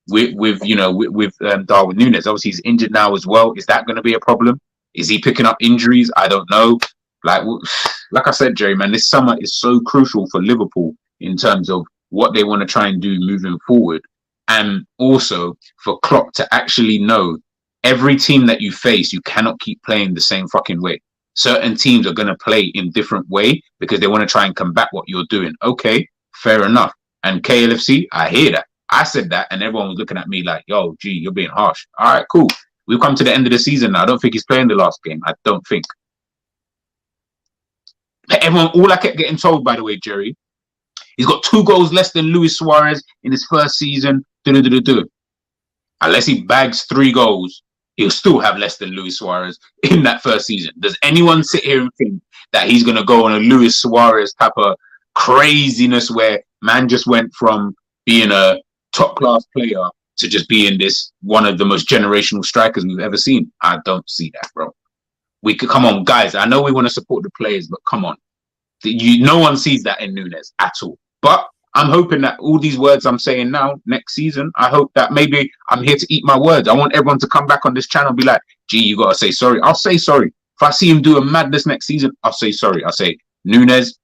with Darwin Nunez. Obviously, he's injured now as well. Is that going to be a problem? Is he picking up injuries? I don't know. Like I said, Jerry, man, this summer is so crucial for Liverpool in terms of what they want to try and do moving forward, and also for Klopp to actually know every team that you face, you cannot keep playing the same fucking way. Certain teams are going to play in different way because they want to try and combat what you're doing. Okay, fair enough. And KLFC, I hear that. I said that, and everyone was looking at me like, yo, gee, you're being harsh. All right, cool. We've come to the end of the season now. I don't think he's playing the last game. I don't think. Everyone, all I kept getting told, by the way, Jerry, he's got 2 goals less than Luis Suarez in his first season. Unless he bags 3 goals, he'll still have less than Luis Suarez in that first season. Does anyone sit here and think that he's going to go on a Luis Suarez type of craziness where man just went from being a top-class player to just being this one of the most generational strikers we've ever seen? I don't see that, bro. We could, come on, guys. I know we want to support the players, but come on. No one sees that in Nunez at all. But I'm hoping that all these words I'm saying now, next season, I hope that maybe I'm here to eat my words. I want everyone to come back on this channel and be like, gee, you got to say sorry. I'll say sorry. If I see him do a madness next season, I'll say sorry. I'll say, Nunez,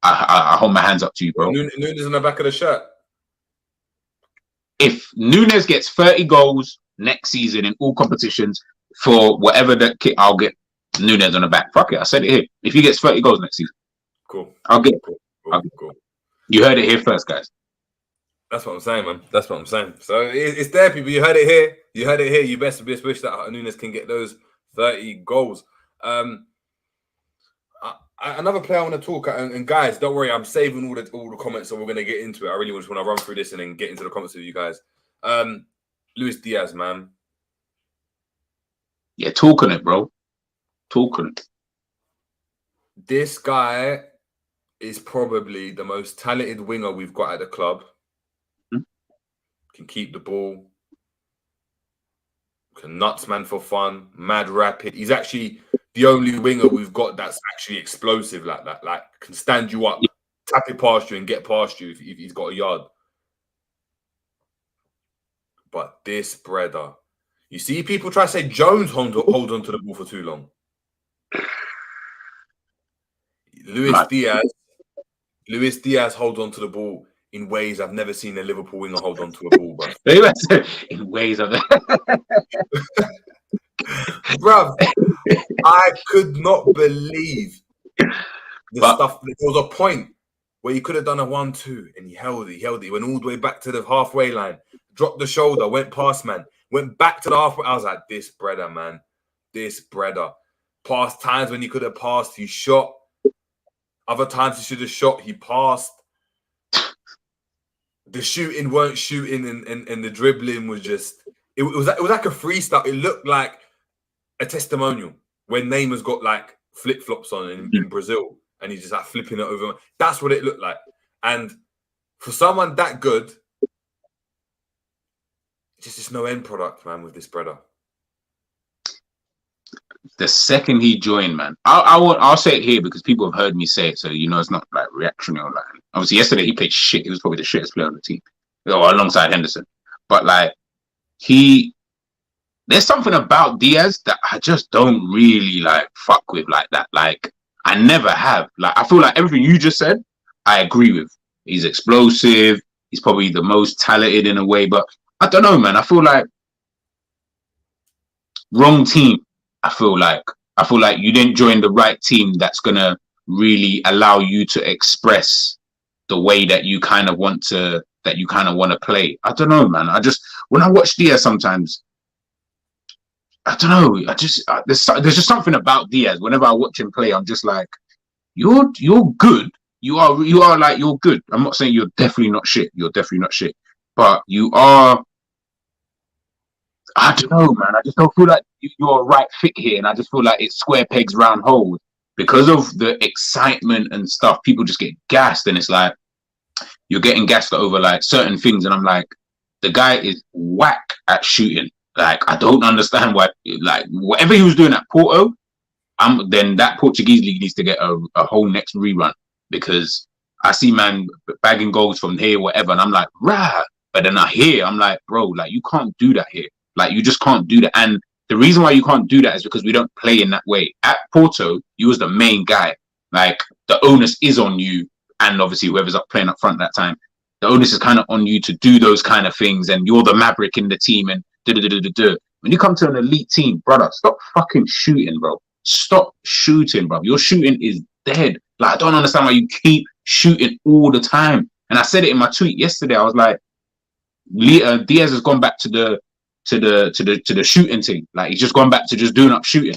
I hold my hands up to you, bro. Nunez on the back of the shirt. If Nunez gets 30 goals next season in all competitions for whatever the kit, I'll get Nunez on the back. Fuck it. I said it here. If he gets 30 goals next season, cool. I'll get it. Cool. You heard it here first, guys. That's what I'm saying, man. That's what I'm saying. So it's there, people. You heard it here. You heard it here. You best wish that Nunez can get those 30 goals. Another player I want to talk at, and guys, don't worry, I'm saving all the comments, so we're going to get into it. I really just want to run through this and then get into the comments with you guys. Luis Diaz, man. Yeah, talk on it, bro. Talk on it. This guy is probably the most talented winger we've got at the club. Can keep the ball. Can nuts man for fun. Mad rapid. He's actually the only winger we've got that's actually explosive like that. Like, can stand you up, tap it past you and get past you if he's got a yard. But this brother, you see people try to say Jones hold on to the ball for too long. Luis Diaz holds on to the ball in ways I've never seen a Liverpool winger hold on to a ball, bro. In ways of Bruv, I could not believe stuff. There was a point where he could have done a 1-2 and he held it. He went all the way back to the halfway line, dropped the shoulder, went past man, went back to the halfway. I was like, this brother, man. This brother. Past times when he could have passed, he shot. Other times he should have shot, he passed. The shooting weren't shooting, and the dribbling was just it was like a freestyle. It looked like a testimonial when Neymar's got like flip-flops on in Brazil and he's just like flipping it over. That's what it looked like. And for someone that good, it's just no end product, man, with this brother. The second he joined, man, I'll say it here because people have heard me say it, so you know it's not like reactionary or like. Obviously, yesterday he played shit. He was probably the shittest player on the team, alongside Henderson. But like, there's something about Diaz that I just don't really like fuck with like that. Like, I never have. Like, I feel like everything you just said, I agree with. He's explosive. He's probably the most talented in a way, but I don't know, man. I feel like wrong team. I feel like you didn't join the right team that's gonna really allow you to express the way that you kind of want to play. I don't know, man. When I watch Diaz sometimes, I don't know. There's just something about Diaz. Whenever I watch him play, I'm just like, you're good. You are like, you're good. I'm not saying you're definitely not shit. You're definitely not shit, but you are. I don't know, man. I just don't feel like you're a right fit here, and I just feel like it's square pegs, round holes. Because of the excitement and stuff, people just get gassed, and it's like you're getting gassed over like certain things, and I'm like, the guy is whack at shooting. Like, I don't understand why. Like, whatever he was doing at Porto, then that Portuguese league needs to get a whole next rerun, because I see man bagging goals from here, whatever, and I'm like, rah. But then I'm like, bro, like you can't do that here. Like you just can't do that. And the reason why you can't do that is because we don't play in that way. At Porto, you was the main guy. Like the onus is on you, and obviously whoever's up playing up front that time, the onus is kind of on you to do those kind of things. And you're the maverick in the team. And when you come to an elite team, brother, stop fucking shooting, bro. Stop shooting, bro. Your shooting is dead. Like I don't understand why you keep shooting all the time. And I said it in my tweet yesterday. I was like, Diaz has gone back to the shooting thing. Like he's just gone back to just doing up shooting.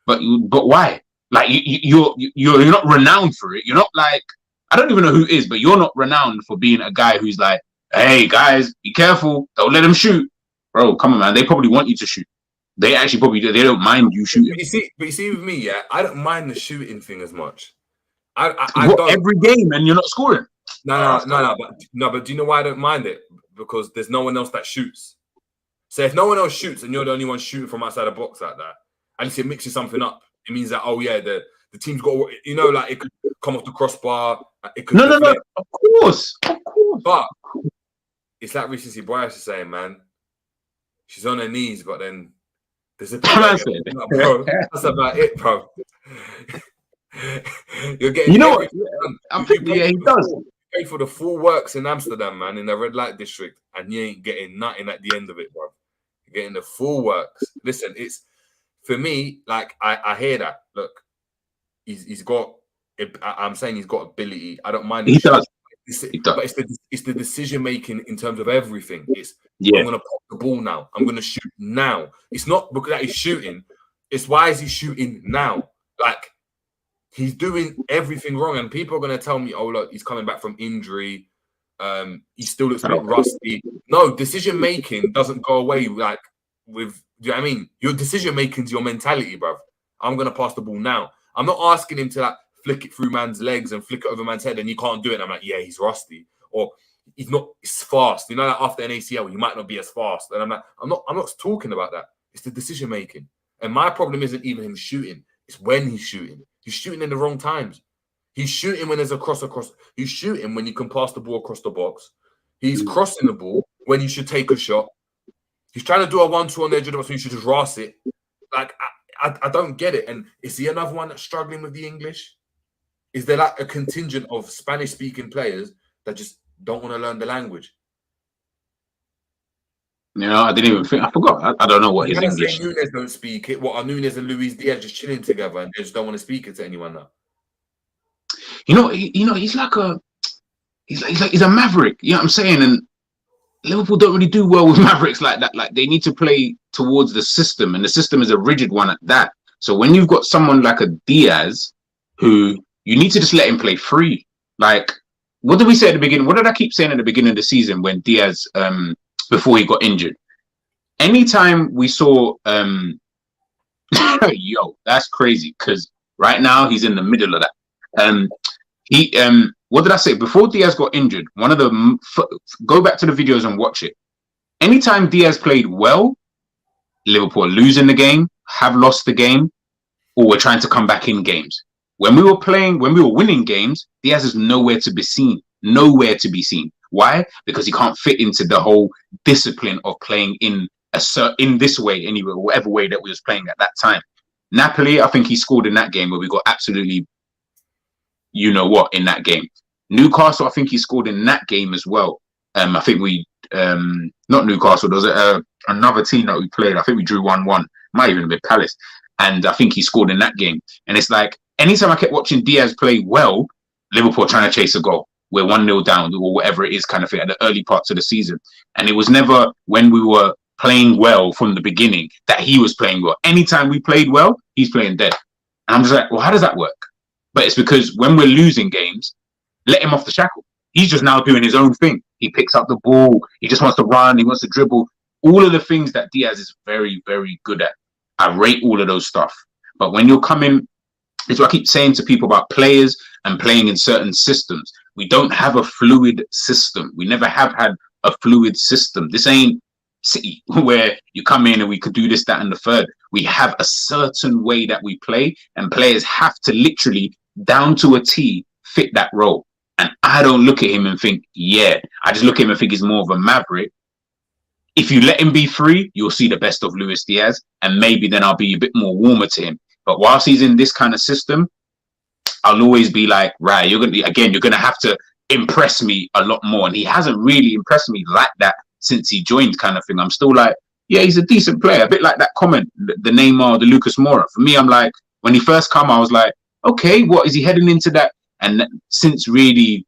But why? Like you're not renowned for it. You're not like, I don't even know who is, but you're not renowned for being a guy who's like, hey guys, be careful, don't let them shoot. Bro, come on, man. They probably want you to shoot. They actually probably do. They don't mind you shooting. But you see, with me, yeah, I don't mind the shooting thing as much. I don't. Every game and you're not scoring. No. But do you know why I don't mind it? Because there's no one else that shoots. So if no one else shoots and you're the only one shooting from outside the box like that, at least it mixes something up. It means that, oh yeah, the team's got, you know, like it could come off the crossbar. It could no, of course. But it's like recency bias is saying, man. She's on her knees, but then there's a bro. That's about it, bro. You're getting. You know what? I'm thinking, yeah, he does. Pay for the full works in Amsterdam, man, in the red light district, and you ain't getting nothing at the end of it, bro. You're getting the full works. Listen, it's for me. Like I hear that. Look, he's got. I'm saying he's got ability. I don't mind. He does. But it's the decision making in terms of everything. It's I'm gonna pop the ball now. I'm gonna shoot now. It's not because that he's shooting. It's why is he shooting now? Like he's doing everything wrong, and people are gonna tell me, "Oh, look, he's coming back from injury. He still looks a bit rusty." No, decision making doesn't go away. Like with, do you know what I mean? Your decision making is your mentality, bruv. I'm gonna pass the ball now. I'm not asking him to like flick it through man's legs and flick it over man's head, and he can't do it. And I'm like, yeah, he's rusty, or he's not as fast. You know, like after an ACL, you might not be as fast. And I'm like, I'm not talking about that. It's the decision making. And my problem isn't even him shooting. It's when he's shooting. He's shooting in the wrong times. He's shooting when there's a cross across. He's shooting when you can pass the ball across the box. He's crossing the ball when you should take a shot. He's trying to do a 1-2 on the edge of the box when you should just ras it. Like, I don't get it. And is he another one that's struggling with the English? Is there like a contingent of Spanish-speaking players that just don't want to learn the language? You know, I didn't even think. I forgot. I don't know what his English. Nunez don't speak it. What are Nunez and Luis Diaz just chilling together and they just don't want to speak it to anyone now? You know, he's like he's a maverick. You know what I'm saying? And Liverpool don't really do well with mavericks like that. Like they need to play towards the system, and the system is a rigid one at that. So when you've got someone like a Diaz, who you need to just let him play free. Like, what did we say at the beginning? What did I keep saying at the beginning of the season when Diaz, before he got injured? Anytime we saw, yo, that's crazy because right now he's in the middle of that. What did I say? Before Diaz got injured, one of the, go back to the videos and watch it. Anytime Diaz played well, Liverpool are losing the game, have lost the game, or we're trying to come back in games. When we were winning games, Diaz is nowhere to be seen. Nowhere to be seen. Why? Because he can't fit into the whole discipline of playing in this way anyway, whatever way that we was playing at that time. Napoli, I think he scored in that game where we got absolutely, you know what, in that game. Newcastle, I think he scored in that game as well. I think we, not Newcastle, there was another team that we played. I think we drew 1-1. Might even have been Palace. And I think he scored in that game. And it's like, anytime I kept watching Diaz play well, Liverpool trying to chase a goal. We're 1-0 down or whatever it is kind of thing at the early parts of the season. And it was never when we were playing well from the beginning that he was playing well. Anytime we played well, he's playing dead. And I'm just like, well, how does that work? But it's because when we're losing games, let him off the shackle. He's just now doing his own thing. He picks up the ball. He just wants to run. He wants to dribble. All of the things that Diaz is very, very good at. I rate all of those stuff. But when you're coming, it's what I keep saying to people about players and playing in certain systems. We don't have a fluid system. We never have had a fluid system. This ain't City where you come in and we could do this, that, and the third. We have a certain way that we play, and players have to literally, down to a T, fit that role. And I don't look at him and think, yeah. I just look at him and think he's more of a maverick. If you let him be free, you'll see the best of Luis Diaz, and maybe then I'll be a bit more warmer to him. But whilst he's in this kind of system, I'll always be like, right, you're gonna have to impress me a lot more. And he hasn't really impressed me like that since he joined, kind of thing. I'm still like, yeah, he's a decent player. A bit like that comment, the Neymar, the Lucas Moura. For me, I'm like, when he first come, I was like, okay, what is he heading into that? And since really,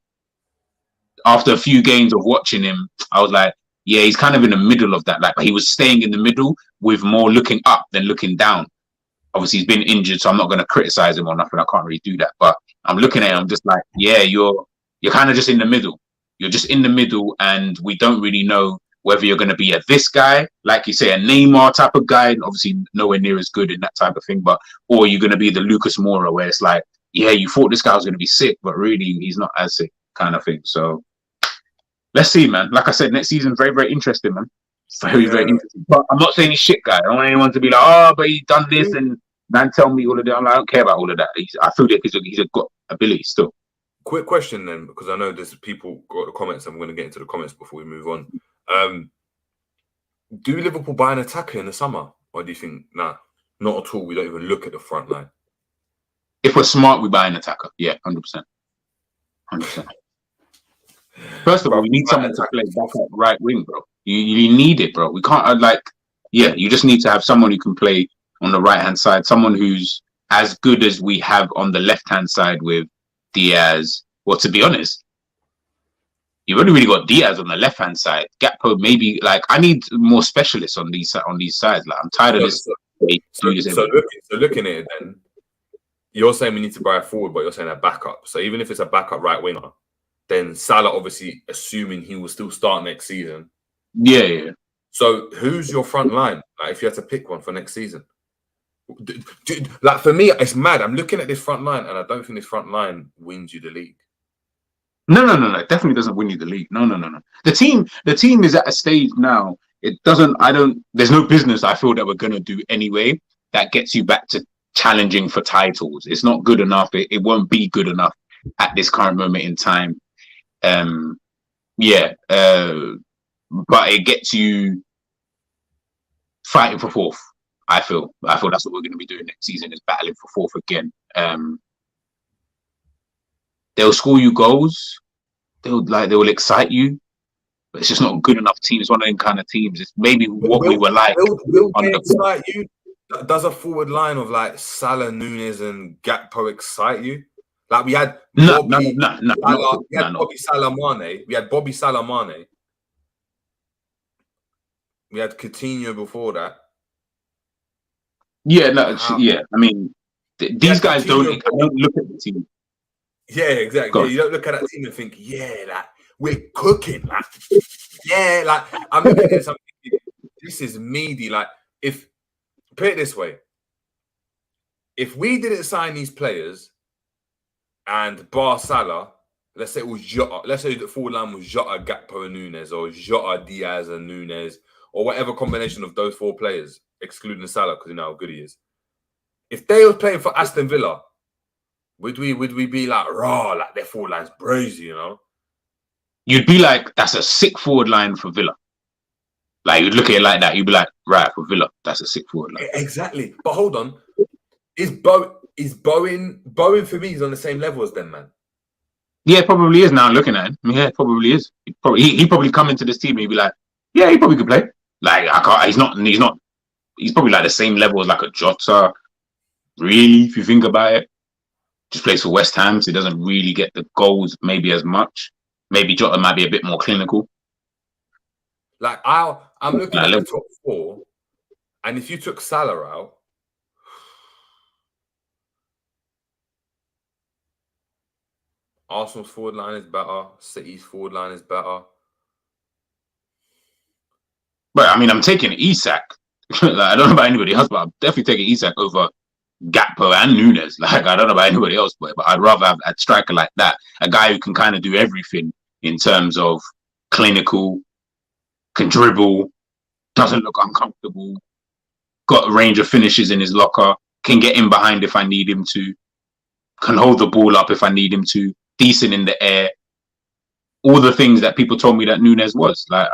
after a few games of watching him, I was like, yeah, he's kind of in the middle of that. Like, he was staying in the middle with more looking up than looking down. Obviously, he's been injured, so I'm not going to criticize him or nothing. I can't really do that. But I'm looking at him, I'm just like, yeah, you're kind of just in the middle. You're just in the middle, and we don't really know whether you're going to be this guy, like you say, a Neymar type of guy, obviously nowhere near as good in that type of thing, or you're going to be the Lucas Moura, where it's like, yeah, you thought this guy was going to be sick, but really he's not as sick, kind of thing. So let's see, man. Like I said, next season, very, very interesting, man. Very, very interesting. But I'm not saying he's shit guy. I don't want anyone to be like, oh, but he's done this and man, tell me all of that. I'm like, I don't care about all of that. I feel like he's got ability still. Quick question then, because I know there's people got the comments, and we're going to get into the comments before we move on. Do Liverpool buy an attacker in the summer, or do you think, nah, not at all? We don't even look at the front line. If we're smart, we buy an attacker. Yeah, 100%. 100%. First of all, we need someone to play back at right wing, bro. You need it, bro. We can't you just need to have someone who can play on the right hand side, someone who's as good as we have on the left hand side with Diaz. Well, to be honest, you've only really got Diaz on the left hand side. Gakpo, maybe, like, I need more specialists on these sides. Like, I'm tired of this. So looking at it, then you're saying we need to buy a forward, but you're saying a backup. So even if it's a backup right winger, then Salah, obviously, assuming he will still start next season. Yeah. So who's your front line? Like, if you had to pick one for next season, like, for me, it's mad. I'm looking at this front line, and I don't think this front line wins you the league. No. It definitely doesn't win you the league. No. The team is at a stage now. There's no business I feel that we're going to do anyway that gets you back to challenging for titles. It's not good enough. It won't be good enough at this current moment in time. But it gets you fighting for fourth. I feel that's what we're going to be doing next season, is battling for fourth again. They'll score you goals. They will excite you, but it's just not a good enough team. It's one of them kind of teams. It's maybe what we were like. Will they excite you? Does a forward line of like Salah, Nunez, and Gakpo excite you? Like, we had Bobby Salah Mane. We had Bobby Salah Mane. We had Coutinho before that. Yeah, I mean, these guys don't look at the team. Yeah, exactly. Yeah, you don't look at that team and think, yeah, like, we're cooking. Like, yeah, like, I'm looking at this, I'm thinking, this is meaty. Like, put it this way, if we didn't sign these players and bar Salah, let's say it was Jota, let's say the forward line was Jota, Gakpo, and Nunez, or Jota, Diaz, and Nunez, or whatever combination of those four players, excluding Salah, because you know how good he is. If they were playing for Aston Villa, would we be like, raw, like their forward line's brazy, you know? You'd be like, that's a sick forward line for Villa. Like, you'd look at it like that. You'd be like, right, for Villa, that's a sick forward line. Exactly. But hold on. Is Bowen for me is on the same level as them, man? Yeah, probably is now looking at him. Yeah, probably is. He probably come into this team and he'd be like, yeah, he probably could play. Like, he's probably like the same level as like a Jota. Really, if you think about it. Just plays for West Ham, so he doesn't really get the goals maybe as much. Maybe Jota might be a bit more clinical. Like, I'm looking at the top four, and if you took Salah out, Arsenal's forward line is better. City's forward line is better. But I mean, I'm taking Isak. Like, I don't know about anybody else, but I'm definitely taking Isak over Gakpo and Nunez. Like, I don't know about anybody else, but I'd rather have a striker like that, a guy who can kind of do everything in terms of clinical, can dribble, doesn't look uncomfortable, got a range of finishes in his locker, can get in behind if I need him to, can hold the ball up if I need him to. decent in the air. All the things that people told me that Nunez was. Like,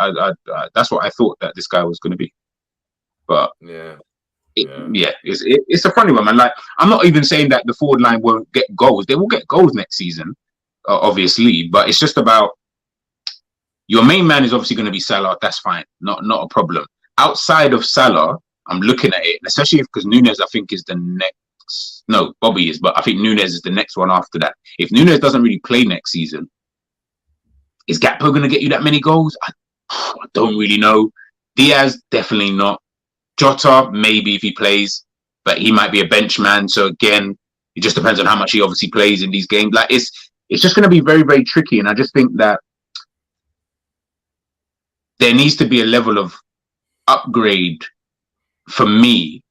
that's what I thought that this guy was going to be. But it's a funny one, man. Like, I'm not even saying that the forward line won't get goals. They will get goals next season, obviously. But it's just about your main man is obviously going to be Salah. That's fine, not a problem. Outside of Salah, I'm looking at it, especially because Nunez, I think, is the next. No, Bobby is, but I think Nunez is the next one after that. If Nunez doesn't really play next season, is Gakpo going to get you that many goals? I don't really know. Diaz, definitely not. Jota, maybe if he plays, but he might be a bench man. So again, it just depends on how much he obviously plays in these games. Like, it's just going to be very, very tricky. And I just think that there needs to be a level of upgrade for me,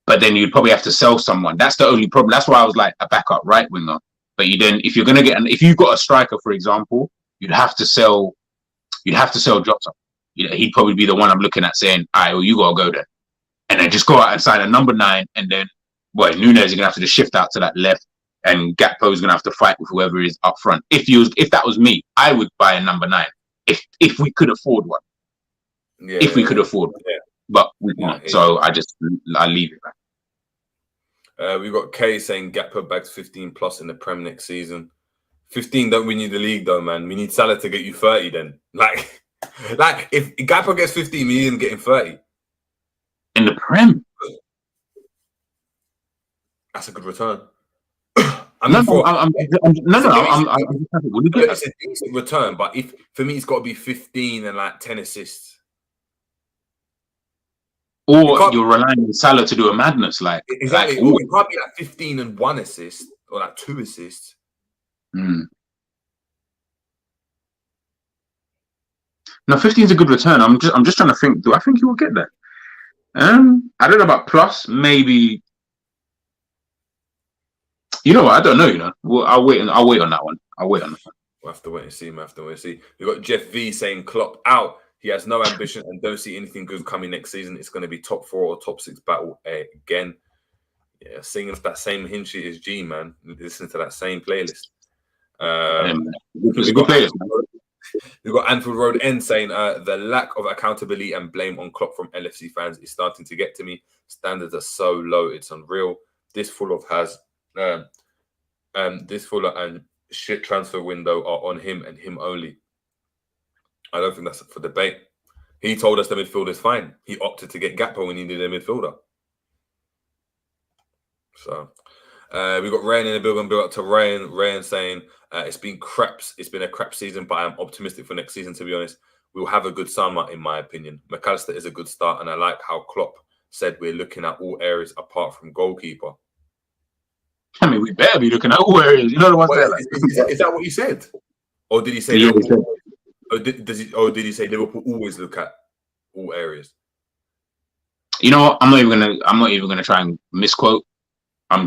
but then you'd probably have to sell someone. That's the only problem. That's why I was like a backup right winger. But if you're going to if you've got a striker, for example, you'd have to sell Jota. He'd probably be the one I'm looking at saying, all right, well, you got to go there. And then just go out and sign a number 9. And then, Nunez is going to have to just shift out to that left. And Gakpo is going to have to fight with whoever is up front. If that was me, I would buy a number 9. If we could afford one. Yeah, if we could afford one. Yeah. But we can't. So I leave it back. We've got Kay saying Gakpo bags 15 plus in the Prem next season. 15 don't win you the league though, man. We need Salah to get you 30 then. Like if Gakpo gets 15, we need him getting 30. In the Prem? That's a good return. I'm just it's a decent return, but for me it's got to be 15 and like 10 assists. Or you're relying on Salah to do a madness, like exactly. It can't be like 15 and 1 assist or like 2 assists. No, 15 is a good return. I'm just trying to think. Do I think he will get that? I don't know about plus. Maybe. You know what? I don't know. Well, I'll wait on that one. We'll have to wait and see. We've got Jeff V saying Klopp out. He has no ambition and don't see anything good coming next season. It's going to be top 4 or top 6 battle again. Yeah, singing off that same hint sheet as G, man. Listen to that same playlist. We've got Anfield Road N saying the lack of accountability and blame on Klopp from LFC fans is starting to get to me. Standards are so low, it's unreal. This full and shit transfer window are on him and him only. I don't think that's up for debate. He told us the midfield is fine. He opted to get Gakpo when he needed a midfielder. So we got Ryan in the building. Build up to Ryan. Ryan saying it's been a crap season, but I'm optimistic for next season. To be honest, we'll have a good summer, in my opinion. McAllister is a good start, and I like how Klopp said we're looking at all areas apart from goalkeeper. I mean, we better be looking at all areas. You know the ones there. Like. Is that what he said, or did he say? Yeah, did he say Liverpool always look at all areas? You know what? I'm not even gonna try and misquote. I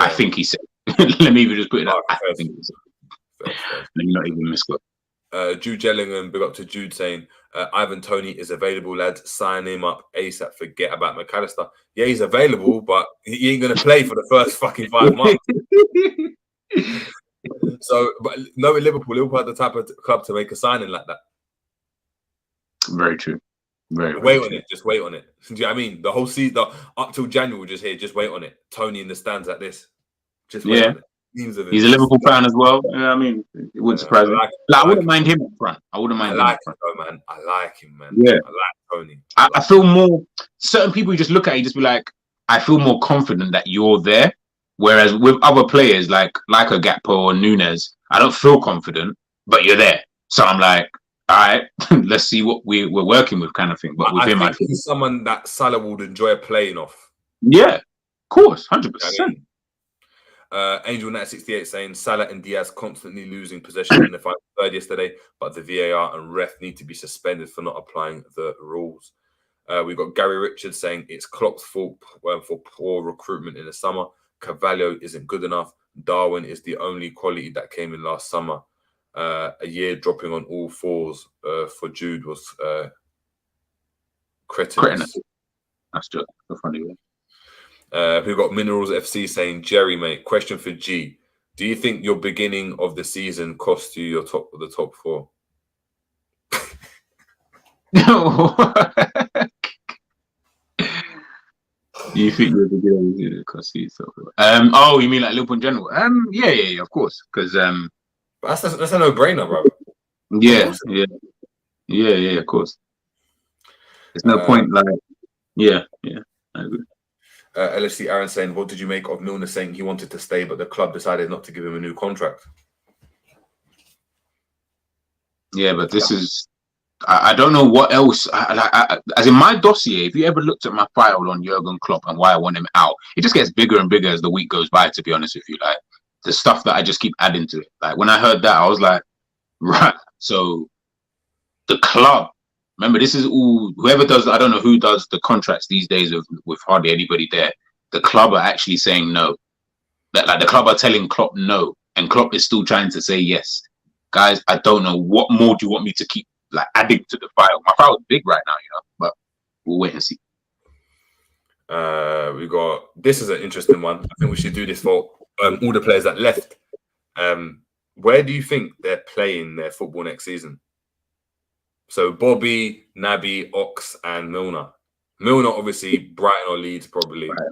think he said. Let me even just put it up. I think he said. Let me not even misquote. Jude Jellingham, big up to Jude saying Ivan Toney is available, lads. Sign him up ASAP. Forget about McAllister. Yeah, he's available, but he ain't gonna play for the first fucking 5 months. So, but knowing Liverpool are the type of club to make a signing like that. Very true. Wait on it. Just wait on it. Do you know what I mean? The whole season, up till January, we're just here. Just wait on it. Tony in the stands like this. Just wait on it. He's a Liverpool fan as well. I mean, it wouldn't surprise me. I wouldn't mind him up front. I wouldn't mind him up front. Man. I like him, man. Yeah. I like Tony. I feel more. Certain people you just look at, you just be like, I feel more confident that you're there. Whereas with other players like a Gakpo or Nunez, I don't feel confident, but you're there. So I'm like, all right, let's see what we're working with, kind of thing. But with him, I think he's someone that Salah would enjoy playing off. Yeah, of course, 100%. Angel Nat 68 saying Salah and Diaz constantly losing possession in the final third yesterday, but the VAR and ref need to be suspended for not applying the rules. We've got Gary Richards saying it's Klopp's fault for poor recruitment in the summer. Carvalho isn't good enough. Darwin is the only quality that came in last summer. A year dropping on all fours for Jude was cretinous. That's just a funny one. We've got Minerals FC saying, Jerry, mate, question for G. Do you think your beginning of the season cost you your the top four? You think you're the good cost you top four? Oh, you mean like Liverpool in general? Yeah, of course. Because that's a no-brainer, bro. Yeah, of course. There's no point, like, yeah, I agree. LFC Aaron saying, what did you make of Milner saying he wanted to stay, but the club decided not to give him a new contract? Yeah, but this is, I don't know what else. As in my dossier, if you ever looked at my file on Jurgen Klopp and why I want him out, it just gets bigger and bigger as the week goes by, to be honest with you. Like, the stuff that I just keep adding to it. Like, when I heard that, I was like, right, so the club, remember, this is all, whoever does, I don't know who does the contracts these days with hardly anybody there. The club are actually saying no. That, like, the club are telling Klopp no, and Klopp is still trying to say yes. Guys, I don't know, what more do you want me to keep, like, adding to the file? My file is big right now, but we'll wait and see. We got, this is an interesting one. I think we should do this for all the players that left. Where do you think they're playing their football next season? So Bobby, Naby, Ox, and Milner. Milner, obviously, Brighton or Leeds, probably. Right.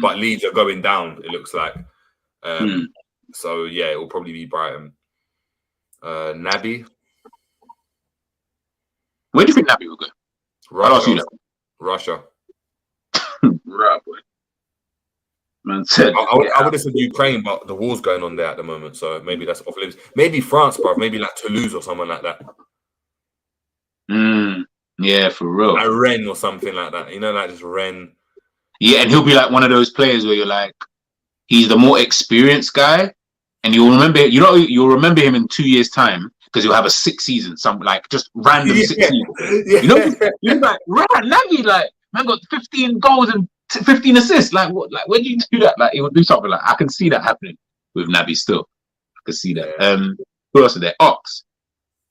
But Leeds are going down, it looks like. So, yeah, it will probably be Brighton. Naby. Where do you think Naby will go? Russia. Right, boy. Man said, I would have said Ukraine, but the war's going on there at the moment, so maybe that's off limits. Maybe France, bro. Maybe like Toulouse or someone like that. Yeah, for real. Like Rennes or something like that. You know, like just Rennes. Yeah, and he'll be like one of those players where you're like, he's the more experienced guy, and you'll remember him in 2 years' time because he'll have a 6 season, some like just random 6 seasons. Yeah. You're like, right, Naby, like, man got 15 goals and 15 assists. Like, what? Like, when do you do that? Like, he would do something like, I can see that happening with Naby still. I can see that. Who else are there? Ox.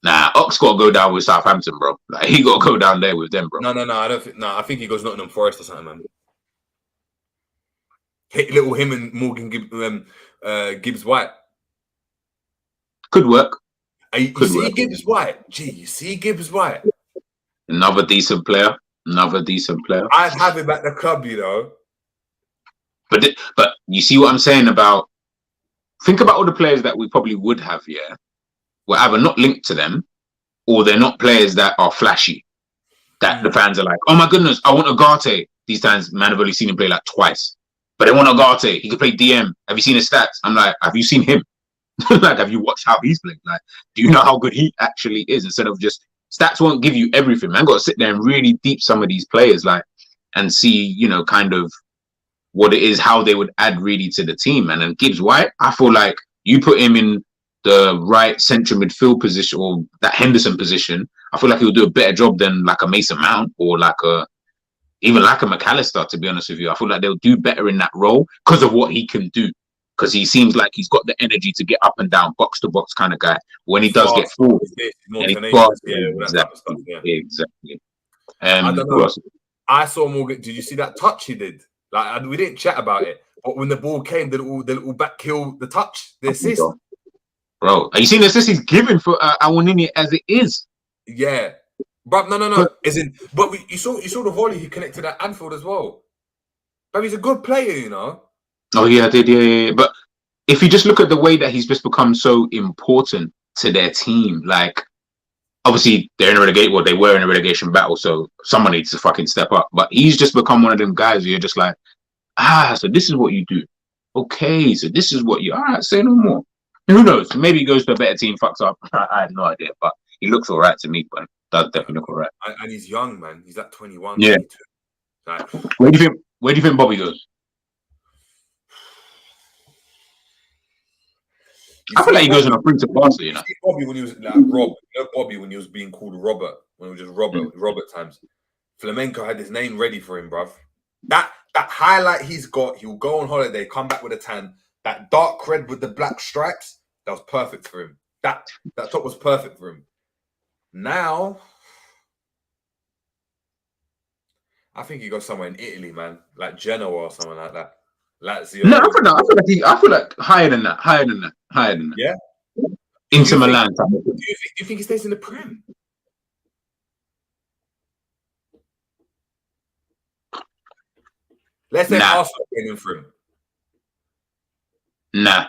Nah, Ox got to go down with Southampton, bro. Like, he got to go down there with them, bro. No. I don't think. No, I think he goes Nottingham Forest or something, man. Little him and Morgan Gibbs White. Could work. You see Gibbs White? Gee, you see Gibbs White? Another decent player. I'd have him at the club, you know. But you see what I'm saying about, think about all the players that we probably would have, yeah? We're either not linked to them, or they're not players that are flashy. That the fans are like, oh my goodness, I want Ugarte. These times, man, I've only seen him play like twice. But they want Ugarte. He can play DM. Have you seen his stats? I'm like, have you seen him? Like, have you watched how he's playing? Like, do you know how good he actually is? Instead of just, stats won't give you everything, man. Got to sit there and really deep some of these players, like, and see, you know, kind of what it is, how they would add really to the team. And then Gibbs White, I feel like you put him in the right central midfield position or that Henderson position, I feel like he'll do a better job than like a Mason Mount or like even like a McAllister, to be honest with you. I feel like they'll do better in that role because of what he can do. Because he seems like he's got the energy to get up and down, box to box kind of guy. When he does get forward, exactly. I don't know. I saw Morgan. Did you see that touch he did? Like, we didn't chat about it, but when the ball came, the little back heel, the touch, the assist. Bro, are you seeing the assist he's giving for Awonini as it is? Yeah, but no. As in, but you saw the volley he connected at Anfield as well. But he's a good player, you know. Oh yeah, I did. Yeah. But if you just look at the way that he's just become so important to their team, like, obviously they're in a relegation. Well, they were in a relegation battle, so someone needs to fucking step up. But he's just become one of them guys where you're just like, so this is what you do. Okay, so this is what you. All right, say no more. And who knows? Maybe he goes to a better team, fucks up. I have no idea, but he looks all right to me. But does definitely look all right. And he's young, man. He's like 21. Yeah. 22. Like, where do you think Bobby goes? I feel like he goes on a free to Barca, you know. Bobby when he was like Rob, Bobby when he was being called Robert, when it was just Robert times. Flamenco had his name ready for him, bruv. That highlight he's got, he'll go on holiday, come back with a tan. That dark red with the black stripes, that was perfect for him. That top was perfect for him. Now, I think he goes somewhere in Italy, man, like Genoa or something like that. Lazio. No, I feel like higher than that. Yeah. Inter Milan. Do you think he stays in the Prem? Let's say Arsenal getting for him. Nah,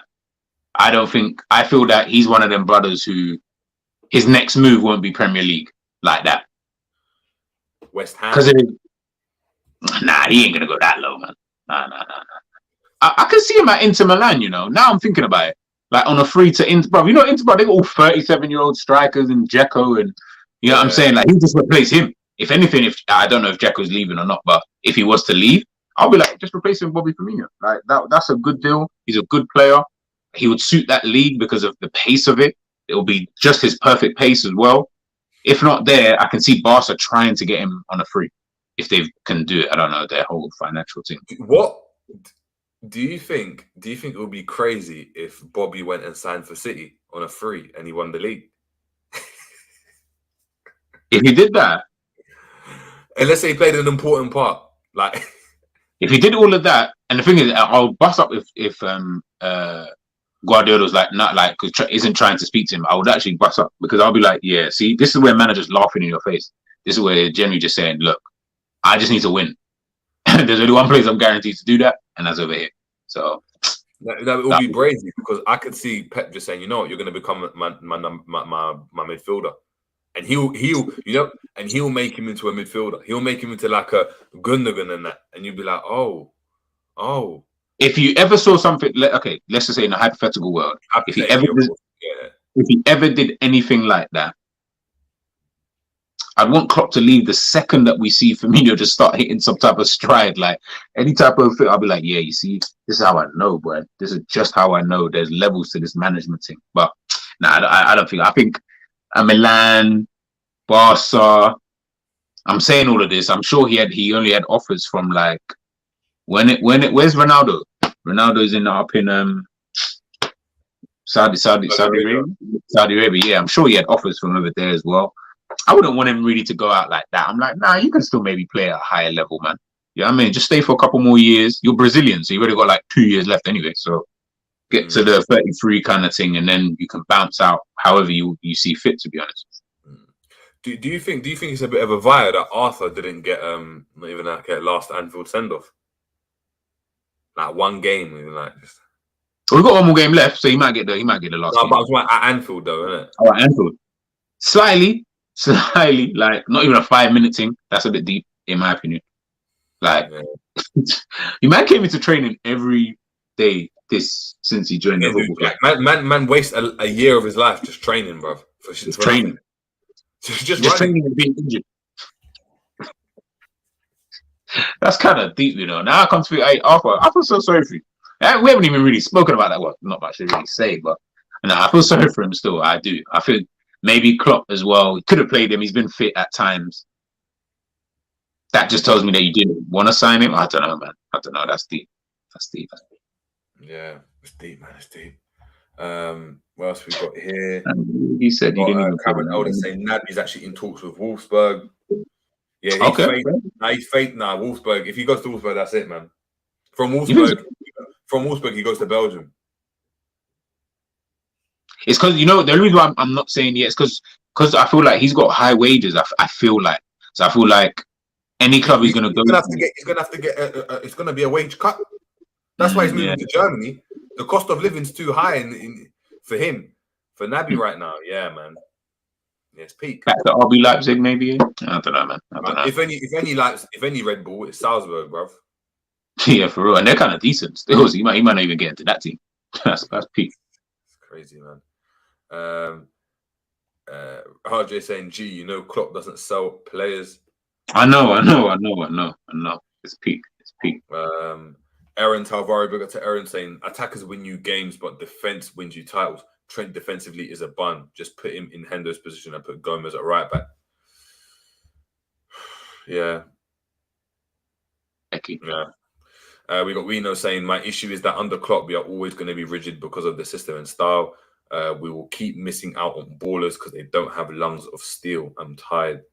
I don't think. I feel that he's one of them brothers who his next move won't be Premier League like that. West Ham. Because he ain't gonna go that low, man. Nah. I can see him at Inter Milan. You know, now I'm thinking about it. Like on a free to Inter, bro. You know, Inter, bro, they got all 37-year-old strikers and Dzeko, and you know what I'm saying. Like he just replace him. If anything, if I don't know if Dzeko's leaving or not, but if he was to leave, I'll be like, just replace him with Bobby Firmino. Like that's a good deal. He's a good player. He would suit that league because of the pace of it. It will be just his perfect pace as well. If not there, I can see Barca trying to get him on a free if they can do it. I don't know, their whole financial thing. What do you think? Do you think it would be crazy if Bobby went and signed for City on a free and he won the league? If he did that, and let's say he played an important part, like if he did all of that, and the thing is, I'll bust up if Guardiola's isn't trying to speak to him. I would actually bust up because I'll be like, yeah, see, this is where managers laughing in your face. This is where they're generally just saying, look, I just need to win. There's only one place I'm guaranteed to do that, and that's over here. So that would be crazy because I could see Pep just saying, you know what, you're going to become my midfielder, and he'll make him into a midfielder. He'll make him into like a Gundogan and that, and you'll be like, oh. If you ever saw something, okay, let's just say in a hypothetical world, if he ever did anything like that, I'd want Klopp to leave the second that we see Firmino just start hitting some type of stride, like any type of thing. I'll be like, yeah, you see, this is how I know, bro. This is just how I know there's levels to this management thing. But I don't think. I think Milan, Barca. I'm saying all of this. I'm sure he only had offers from like where's Ronaldo? Ronaldo's up in Saudi Arabia. Yeah, I'm sure he had offers from over there as well. I wouldn't want him really to go out like that. I'm like, nah, you can still maybe play at a higher level, man. You know what I mean? Just stay for a couple more years. You're Brazilian, so you've already got like 2 years left anyway. So get to the 33 kind of thing, and then you can bounce out however you see fit, to be honest. Do you think it's a bit of a via that Arthur didn't get not even like a last Anfield send-off? Like one game, even like just. We've got one more game left, so he might get the last. No, but I was like at Anfield though, isn't it? Oh, at Anfield. Slightly, like not even a 5-minute thing. That's a bit deep, in my opinion. Like, he man came into training every day since he joined the football club. Man waste a year of his life just training, bro. Just training. Just training and being injured. That's kind of deep, you know. Now I come to I feel so sorry for you. We haven't even really spoken about that. Well, not much to really say, but no, I feel sorry for him still. I do. I feel maybe Klopp as well. He could have played him. He's been fit at times. That just tells me that you didn't want to sign him. I don't know, man. I don't know. That's deep. Yeah, it's deep, man. It's deep. What else we got here? He said he didn't even. Cameron Elder saying Naby's actually in talks with Wolfsburg. Yeah, he's fake. Nah, Wolfsburg. If he goes to Wolfsburg, that's it, man. From Wolfsburg, he goes to Belgium. It's because, you know, the only reason why I'm not saying yes, because I feel like he's got high wages. I feel like any club he's going to go. He's going to have to get. It's going to be a wage cut. That's why he's moving to Germany. The cost of living is too high for him. For Naby right now, yeah, man. Yeah, it's peak. Back to RB Leipzig, maybe. I don't know, man. I don't know. If any Red Bull, it's Salzburg, bruv. Yeah, for real, and they're kind of decent. Still, so he might not even get into that team. That's peak. It's crazy, man. RJ saying, "Gee, you know, Klopp doesn't sell players." I know. It's peak. Aaron Talvaro, big up to Aaron saying, "Attackers win you games, but defense wins you titles. Trent defensively is a bun. Just put him in Hendo's position and put Gomez at right back." Yeah. Yeah. We got Reno saying, "My issue is that under Klopp, we are always going to be rigid because of the system and style. We will keep missing out on ballers because they don't have lungs of steel. I'm tired."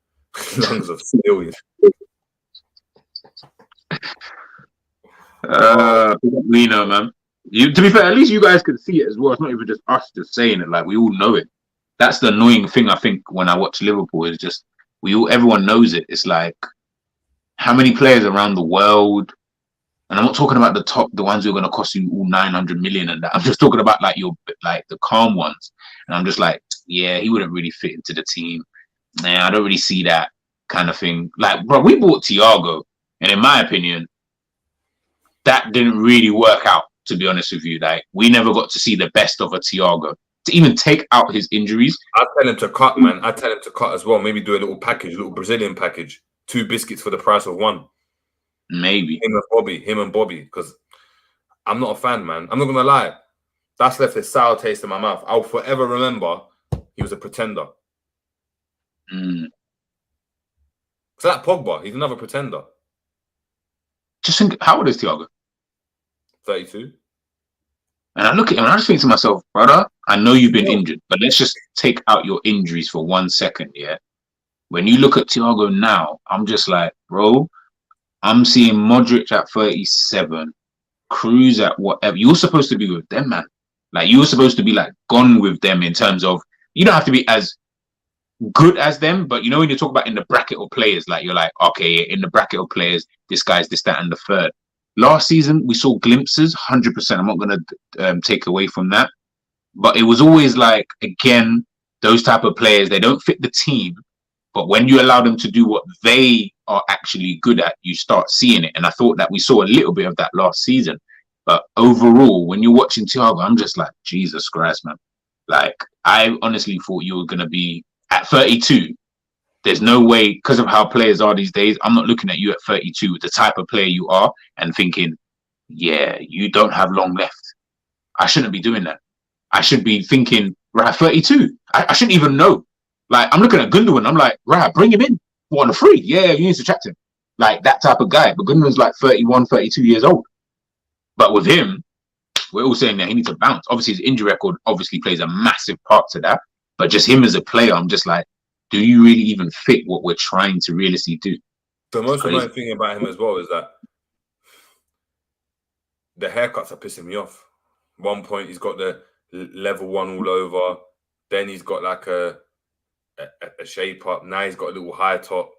Lungs of steel. We know, man. To be fair, at least you guys can see it as well. It's not even just us just saying it. Like we all know it. That's the annoying thing I think when I watch Liverpool is just everyone knows it. It's like how many players around the world, and I'm not talking about the ones who are going to cost you all 900 million and that. I'm just talking about like the calm ones. And I'm just like, yeah, he wouldn't really fit into the team. Nah, I don't really see that kind of thing. Like, bro, we bought Thiago, and in my opinion, that didn't really work out. To be honest with you, like we never got to see the best of a Thiago. To even take out his injuries, I tell him to cut, man. I tell him to cut as well. Maybe do a little package, a little Brazilian package. 2 biscuits for the price of 1. maybe. Him and Bobby. Because I'm not a fan, man. I'm not gonna lie. That's left a sour taste in my mouth. I'll forever remember he was a pretender. So that Pogba, he's another pretender. Just think, how old is Thiago? 32. And I look at him and I just think to myself, brother, I know you've been injured, but let's just take out your injuries for 1 second, yeah? When you look at Thiago now, I'm just like, bro, I'm seeing Modric at 37, Cruz at whatever. You're supposed to be with them, man. Like, you were supposed to be, like, gone with them in terms of, you don't have to be as good as them, but, you know, when you talk about in the bracket of players, like, you're like, okay, in the bracket of players, this guy's this, that, and the third. Last season, we saw glimpses, 100%. I'm not going to take away from that. But it was always like, again, those type of players, they don't fit the team. But when you allow them to do what they are actually good at, you start seeing it. And I thought that we saw a little bit of that last season. But overall, when you're watching Thiago, I'm just like, Jesus Christ, man. Like, I honestly thought you were going to be at 32. There's no way, because of how players are these days, I'm not looking at you at 32 with the type of player you are and thinking, yeah, you don't have long left. I shouldn't be doing that. I should be thinking, right, 32. I shouldn't even know. Like, I'm looking at Gundogan. I'm like, right, bring him in. What, on a free? Yeah, you need to attract him. Like, that type of guy. But Gundogan's like 31, 32 years old. But with him, we're all saying that he needs to bounce. Obviously, his injury record obviously plays a massive part to that. But just him as a player, I'm just like, do you really even fit what we're trying to realistically do? The most annoying thing about him as well is that the haircuts are pissing me off. 1 point, he's got the level 1 all over. Then he's got like a shape up. Now he's got a little high top.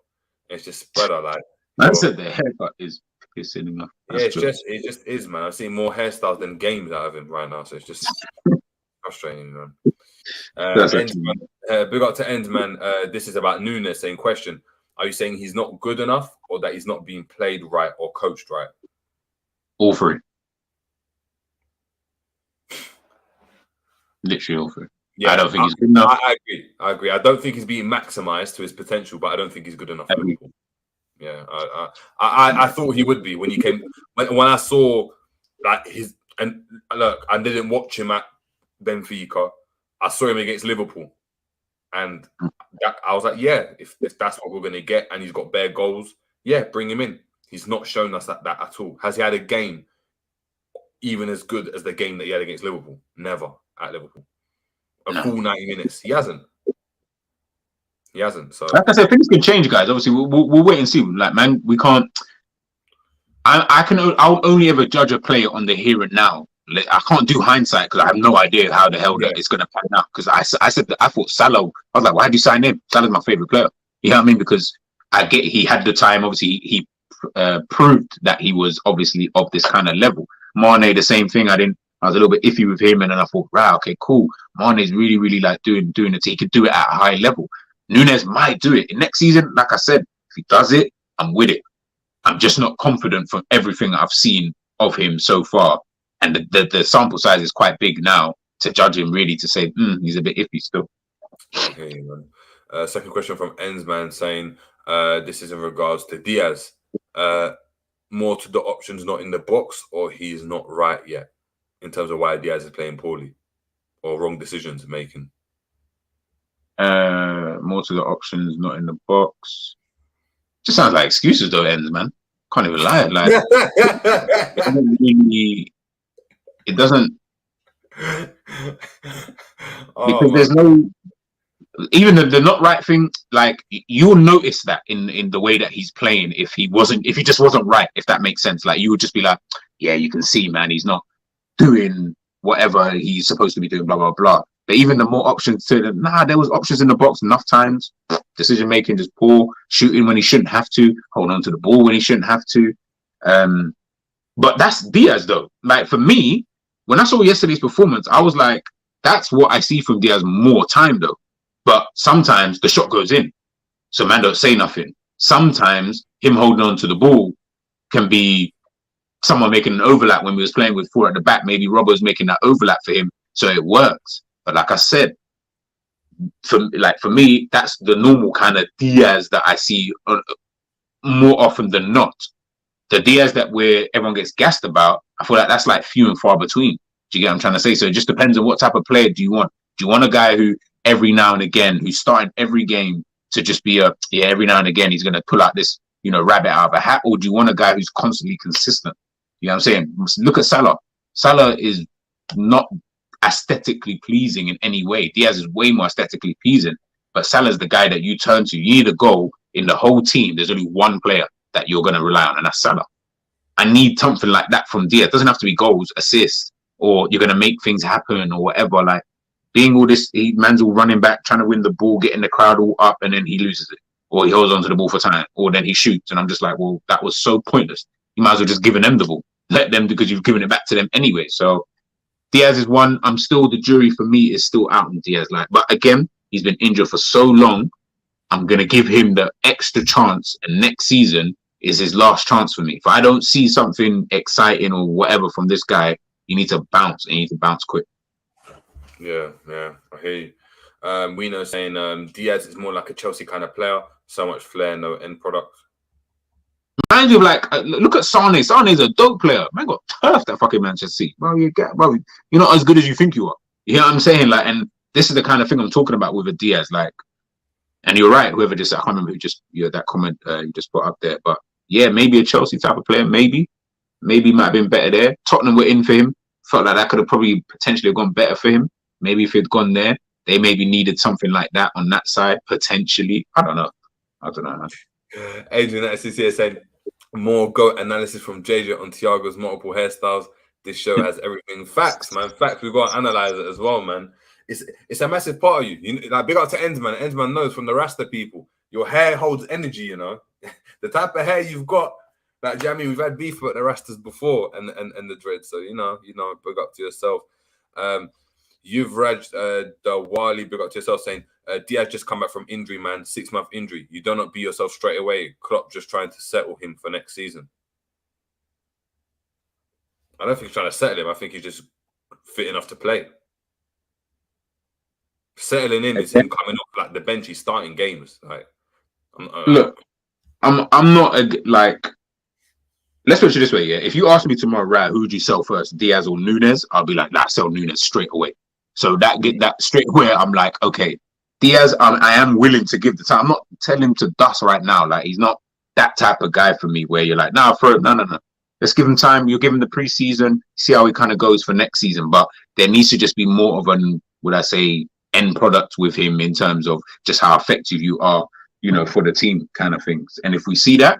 It's just spreader like. I said the haircut is pissing him off. That's it just is, man. I've seen more hairstyles than games out of him right now, so it's just frustrating, man. Big up to Endman. This is about Nunez saying, question, are you saying he's not good enough or that he's not being played right or coached right? All three. Literally all three. Yeah, I don't think he's good enough. I agree. I don't think he's being maximized to his potential, but I don't think he's good enough. Yeah, I thought he would be when he came. When I saw like his, and look, I didn't watch him at Benfica. I saw him against Liverpool, and I was like, yeah, if that's what we're going to get, and he's got bare goals, yeah, bring him in. He's not shown us that at all. Has he had a game even as good as the game that he had against Liverpool? Never at Liverpool. Full 90 minutes. He hasn't. So, like I said, things can change, guys. Obviously, we'll wait and see. Like, man, we can't. I'll only ever judge a player on the here and now. Like, I can't do hindsight because I have no idea how the hell that it's going to pan out. Because I said that I thought Salah. I was like, why did you sign him? Salah's my favorite player. You know what I mean? Because he had the time. Obviously, he proved that he was obviously of this kind of level. Mane, the same thing. I was a little bit iffy with him, and then I thought, right, okay, cool. Mane's really, really like doing it. He could do it at a high level. Nunez might do it next season. Like I said, if he does it, I'm with it. I'm just not confident from everything I've seen of him so far, and the sample size is quite big now to judge him really to say he's a bit iffy still. Okay, man. Second question from Ensman saying, this is in regards to Diaz. More to the options not in the box, or he's not right yet in terms of why Diaz is playing poorly or wrong decisions making. More to the options not in the box. Just sounds like excuses though, Ends, man. Can't even lie. Like it doesn't because there's no even the not right thing, like you'll notice that in the way that he's playing. If he just wasn't right, if that makes sense, like you would just be like, yeah, you can see, man, he's not doing whatever he's supposed to be doing, blah blah blah. But even the more options to them, there was options in the box enough times. Decision making just poor, shooting when he shouldn't have to, hold on to the ball when he shouldn't have to. But that's Diaz though. Like for me, when I saw yesterday's performance, I was like, that's what I see from Diaz more time though. But sometimes the shot goes in, so man don't say nothing. Sometimes him holding on to the ball can be someone making an overlap when we was playing with 4 at the back. Maybe Robbo's making that overlap for him, so it works. But like I said, for me, that's the normal kind of Diaz that I see more often than not. The Diaz that everyone gets gassed about, I feel like that's like few and far between. Do you get what I'm trying to say? So it just depends on what type of player do you want. Do you want a guy who every now and again, who's starting every game to just be every now and again he's going to pull out this, rabbit out of a hat? Or do you want a guy who's constantly consistent? You know what I'm saying? Look at Salah. Salah is not aesthetically pleasing in any way. Diaz is way more aesthetically pleasing, but Salah's the guy that you turn to. You need a goal in the whole team. There's only one player that you're going to rely on, and that's Salah. I need something like that from Diaz. It doesn't have to be goals, assists, or you're going to make things happen or whatever. Like, being all this, man's all running back, trying to win the ball, getting the crowd all up, and then he loses it. Or he holds onto the ball for time, or then he shoots. And I'm just like, well, that was so pointless. You might as well just give them the ball. Let them, because you've given it back to them anyway. So Diaz is one. The jury for me is still out on Diaz. But again, he's been injured for so long. I'm going to give him the extra chance, and next season is his last chance for me. If I don't see something exciting or whatever from this guy, you need to bounce, and you need to bounce quick. Yeah, I hear you. We know saying Diaz is more like a Chelsea kind of player, so much flair, no end product. Mind you, look at Sane. Sane's a dope player. Man got turfed at fucking Manchester City. Bro, you're not as good as you think you are. You know what I'm saying? And this is the kind of thing I'm talking about with a Diaz. And you're right, whoever I can't remember who that comment you just put up there. But yeah, maybe a Chelsea type of player, maybe might have been better there. Tottenham were in for him. Felt like that could have probably potentially gone better for him. Maybe if he'd gone there, they maybe needed something like that on that side, potentially. I don't know, man. Adrian is here saying, more GOAT analysis from JJ on Thiago's multiple hairstyles. This show has everything. Facts, man. Facts. We've got to analyze it as well, man. It's a massive part of you. Big up to Endsman. Endsman knows from the Rasta people, your hair holds energy, The type of hair you've got, we've had beef with the Rastas before and the dread. So, big up to yourself. You've Raj the Wali, big up to yourself, saying Diaz just come back from injury, man. 6-month injury. You do not be yourself straight away. Klopp just trying to settle him for next season. I don't think he's trying to settle him. I think he's just fit enough to play. Settling in is him coming off the bench. He's starting games. Look, I'm not let's put it this way, yeah. If you ask me tomorrow, right, who would you sell first, Diaz or Nunez? I'll be like, sell Nunez straight away. So that straight away, I'm like, okay, Diaz, I am willing to give the time. I'm not telling him to dust right now. He's not that type of guy for me where you're like, throw him. No. Let's give him time. You'll give him the preseason, see how he kind of goes for next season. But there needs to just be more of an, would I say, end product with him in terms of just how effective you are, for the team kind of things. And if we see that,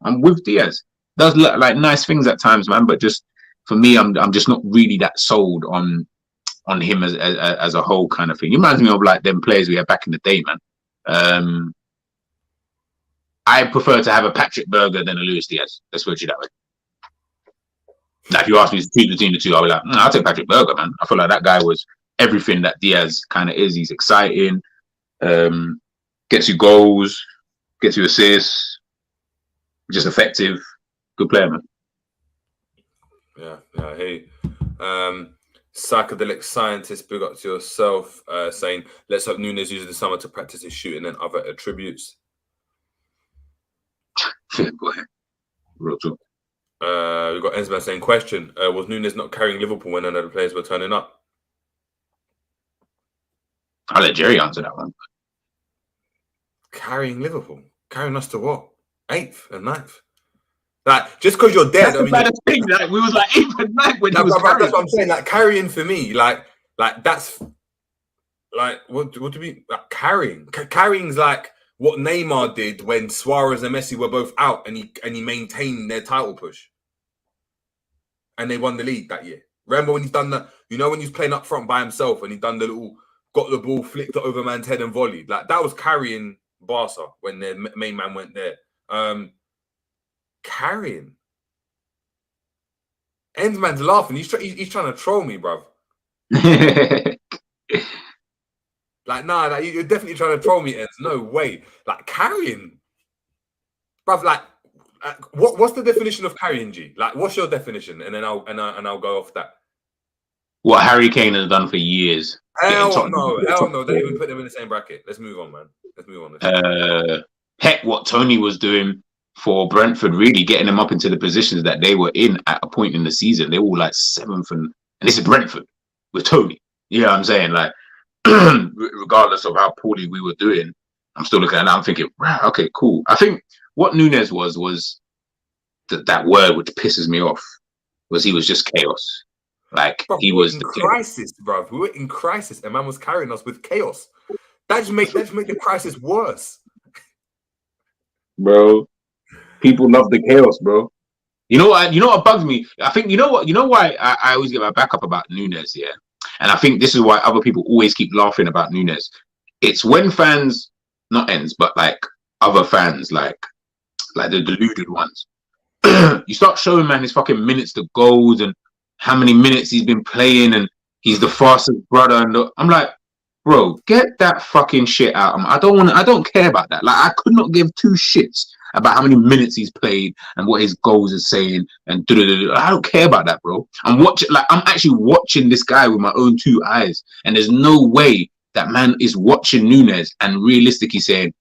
I'm with Diaz. Does look like nice things at times, man. But just for me, I'm just not really that sold on him as a whole kind of thing. He reminds me of them players we had back in the day, man. I prefer to have a Patrick Berger than a Luis Diaz. Let's put it that way. Now, if you ask me to choose between the two, I'll be like, I'll take Patrick Berger, man. I feel like that guy was everything that Diaz kind of is. He's exciting, gets you goals, gets you assists, just effective. Good player, man. Yeah, hey. Psychedelic scientist, big up to yourself, saying, let's hope Nunez uses the summer to practice his shooting and other attributes. Yeah, boy. Real talk. We've got Enzman saying, question, was Nunez not carrying Liverpool when none of the players were turning up? I'll let Jerry answer that one. Carrying Liverpool? Carrying us to what? 8th and 9th? Just because you're dead, that's the thing. We was 8th and 9th when he was carrying. That's what I'm saying. Carrying for me, that's Like, what do you mean? Like, carrying? Carrying's like what Neymar did when Suarez and Messi were both out, and he maintained their title push, and they won the league that year. Remember when he's done that? You know when he's playing up front by himself, and he done the little got the ball, flicked it over man's head and volleyed. Like that was carrying Barca when their main man went there. Carrying. Endsman's laughing. He's trying to troll me, bruv. Like, nah, like, you're definitely trying to troll me, Ends. No way. Like, carrying. Bruv, like, what's the definition of carrying, G? Like, what's your definition? And then I'll go off that. What Harry Kane has done for years. Hell no. Don't even put them in the same bracket. Let's move on, man. Let's move on. Heck, what Tony was doing for Brentford, really getting them up into the positions that they were in at a point in the season. They were all like 7th, and this is Brentford with Tony. You know what I'm saying? Like, regardless of how poorly we were doing, I'm still looking at it now. I'm thinking, wow, okay, cool. I think what Nunez was that word which pisses me off was he was just chaos. Like, bro, he was in crisis, bro. We were in crisis, and man was carrying us with chaos. That just make the crisis worse, bro. People love the chaos, bro. You know what bugs me? I think you know why I always get my back up about Nunez, yeah. And I think this is why other people always keep laughing about Nunez. It's when fans, not Ends, but like other fans, like the deluded ones, you start showing man his fucking minutes to goals and how many minutes he's been playing, and he's the fastest brother. And I'm like, bro, get that fucking shit out. I don't care about that. Like, I could not give two shits about how many minutes he's played and what his goals are saying. And I don't care about that, bro. I'm actually watching this guy with my own two eyes. And there's no way that man is watching Nunez and realistically saying,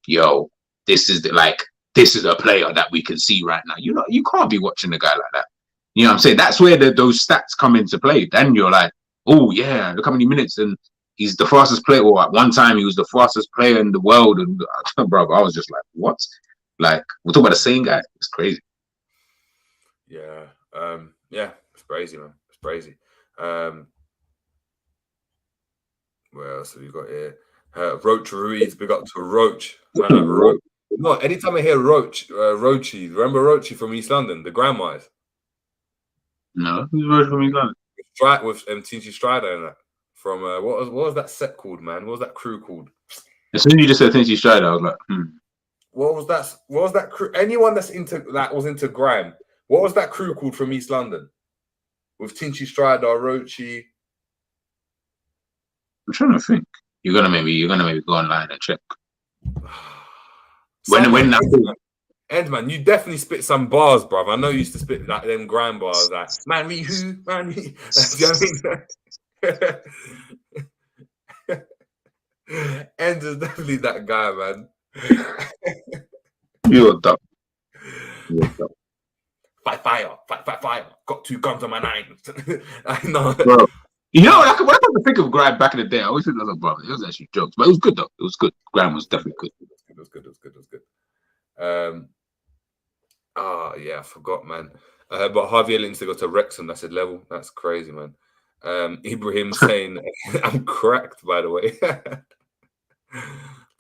yo, this is a player that we can see right now. You can't be watching a guy like that. You know what I'm saying? That's where those stats come into play. Then you're like, oh yeah, look how many minutes, and he's the fastest player. Or at one time he was the fastest player in the world. And bro, I was just like, what? Like, we're talking about the same guy. It's crazy. Yeah. It's crazy, man. It's crazy. What else have you got here? Roach Ruiz, big up to Roach. Roach. No, anytime I hear Roach, Roachy, remember Roachy from East London, the grandmas? No, who's Roach from East London? With Tinci Strider and that. From what was that set called, man? What was that crew called? As soon as you just said Tinci Strider, I was like, What was that crew? Anyone that was into grime, what was that crew called from East London? With Tinci Strider, Roachy. I'm trying to think. You're gonna maybe go online and check. when that Endman, you definitely spit some bars, bruv. I know you used to spit like them grime bars, like man we who, man we. End is definitely that guy, man. You're dumb. Fight fire. Got 2 guns on my 9. I know. Bro. You know, when I come to think of grime back in the day, I always think that was bro. It was actually jokes, but it was good though. It was good. Grime was definitely good. It was good. Yeah, I forgot, man. But Javier Lindsay got to Wrexham. That's a level. That's crazy, man. Ibrahim saying, I'm cracked, by the way.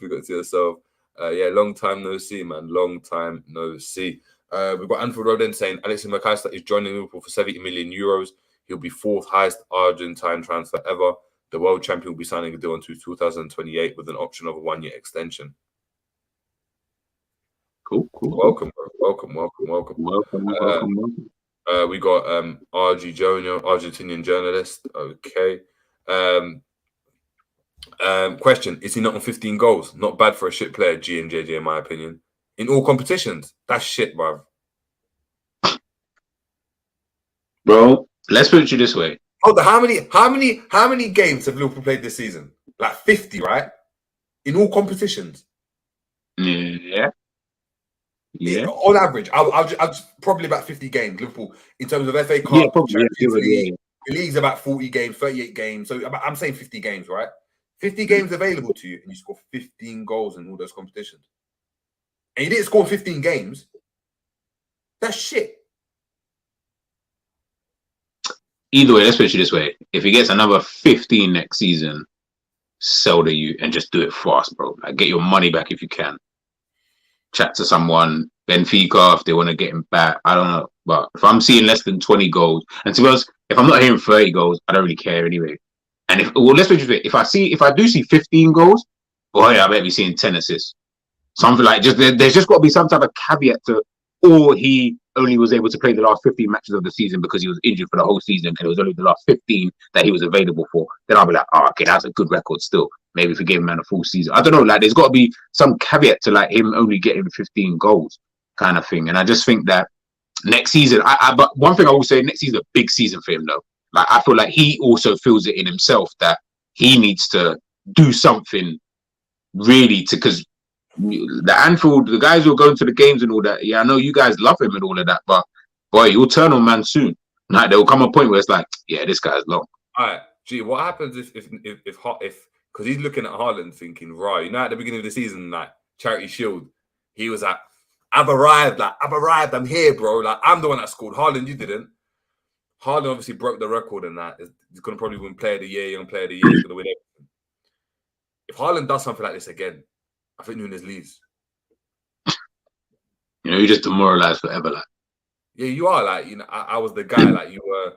We got to yourself. Yeah, long time no see, man. Long time no see. We've got Anfield Roden saying Alexis McAllister is joining Liverpool for 70 million euros. He'll be 4th highest Argentine transfer ever. The world champion will be signing a deal until 2028 with an option of a 1-year extension. Cool. Welcome, bro. Welcome. We got RG Junior, Argentinian journalist. Okay. Question: is he not on 15 goals? Not bad for a shit player, G and JJ, in my opinion. In all competitions, that's shit, bro. Bro, let's put it this way. Hold on, how many games have Liverpool played this season? Like 50, right? In all competitions. Yeah. On average, I'll probably about 50 games. Liverpool in terms of FA Cup, Champions League. The league's about 40 games, 38 games. So I'm saying 50 games, right? 50 games available to you, and you score 15 goals in all those competitions. And you didn't score 15 games. That's shit. Either way, let's put it this way. If he gets another 15 next season, sell the youth and just do it fast, bro. Like, get your money back if you can. Chat to someone, Benfica, if they want to get him back. I don't know. But if I'm seeing less than 20 goals, and to be honest, if I'm not hearing 30 goals, I don't really care anyway. And let's put it, if I do see 15 goals, boy, I bet be seeing 10 assists. Something like there's just got to be some type of caveat to, or he only was able to play the last 15 matches of the season because he was injured for the whole season and it was only the last 15 that he was available for. Then I'll be like, oh, okay, that's a good record still. Maybe if we give him a full season. I don't know, like there's got to be some caveat to like him only getting 15 goals kind of thing. And I just think that next season, but one thing I will say, next season is a big season for him though. Like I feel like he also feels it in himself that he needs to do something really because the Anfield, the guys who are going to the games and all that, yeah, I know you guys love him and all of that, but boy, you'll turn on man soon. Like there will come a point where it's like, yeah, this guy's long. All right, gee, what happens if because he's looking at Haaland thinking, right, you know, at the beginning of the season, like Charity Shield, he was like, I've arrived, I'm here, bro. Like I'm the one that scored. Haaland, you didn't. Haaland obviously broke the record and that. He's gonna probably win Player of the Year, Young Player of the Year, he's gonna win everything. If Haaland does something like this again, I think Nunez leaves. You know, you just demoralized forever, like. Yeah, you are like, you know, I was the guy, like you were.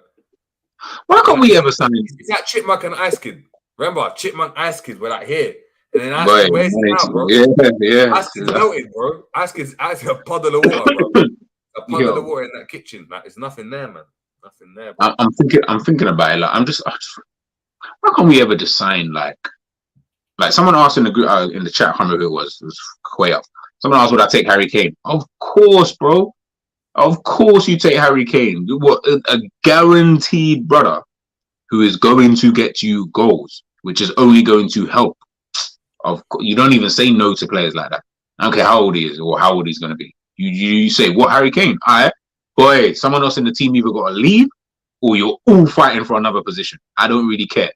Why can't we ever sign? It's like Chipmunk and Ice Kid. Remember, Chipmunk, Ice Kid were like here, and then Ice Kid, where's he now, bro? Yeah. Ice Kid's melted, bro. Ice Kid's a puddle of water, bro. A puddle of water in that kitchen. Like, there's nothing there, man. Nothing there, bro. I'm thinking about it. Like, I'm just why can't we ever just sign like someone asked in the group in the chat, I can't remember who it was way up. Someone asked, would I take Harry Kane? Of course, bro. Of course you take Harry Kane. What a guaranteed brother who is going to get you goals, which is only going to help. You don't even say no to players like that. I don't care how old he is or how old he's going to be. You say, what, Harry Kane? All right. Boy, someone else in the team either got to leave or you're all fighting for another position. I don't really care.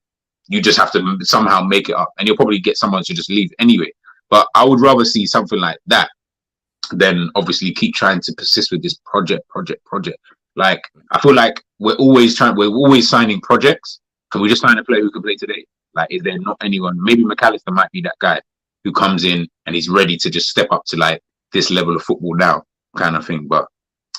You just have to somehow make it up. And you'll probably get someone to just leave anyway. But I would rather see something like that than obviously keep trying to persist with this project. Like, I feel like we're always signing projects. Can we just sign a player who can play today? Like, is there not anyone? Maybe McAllister might be that guy who comes in and he's ready to just step up to like this level of football now kind of thing. But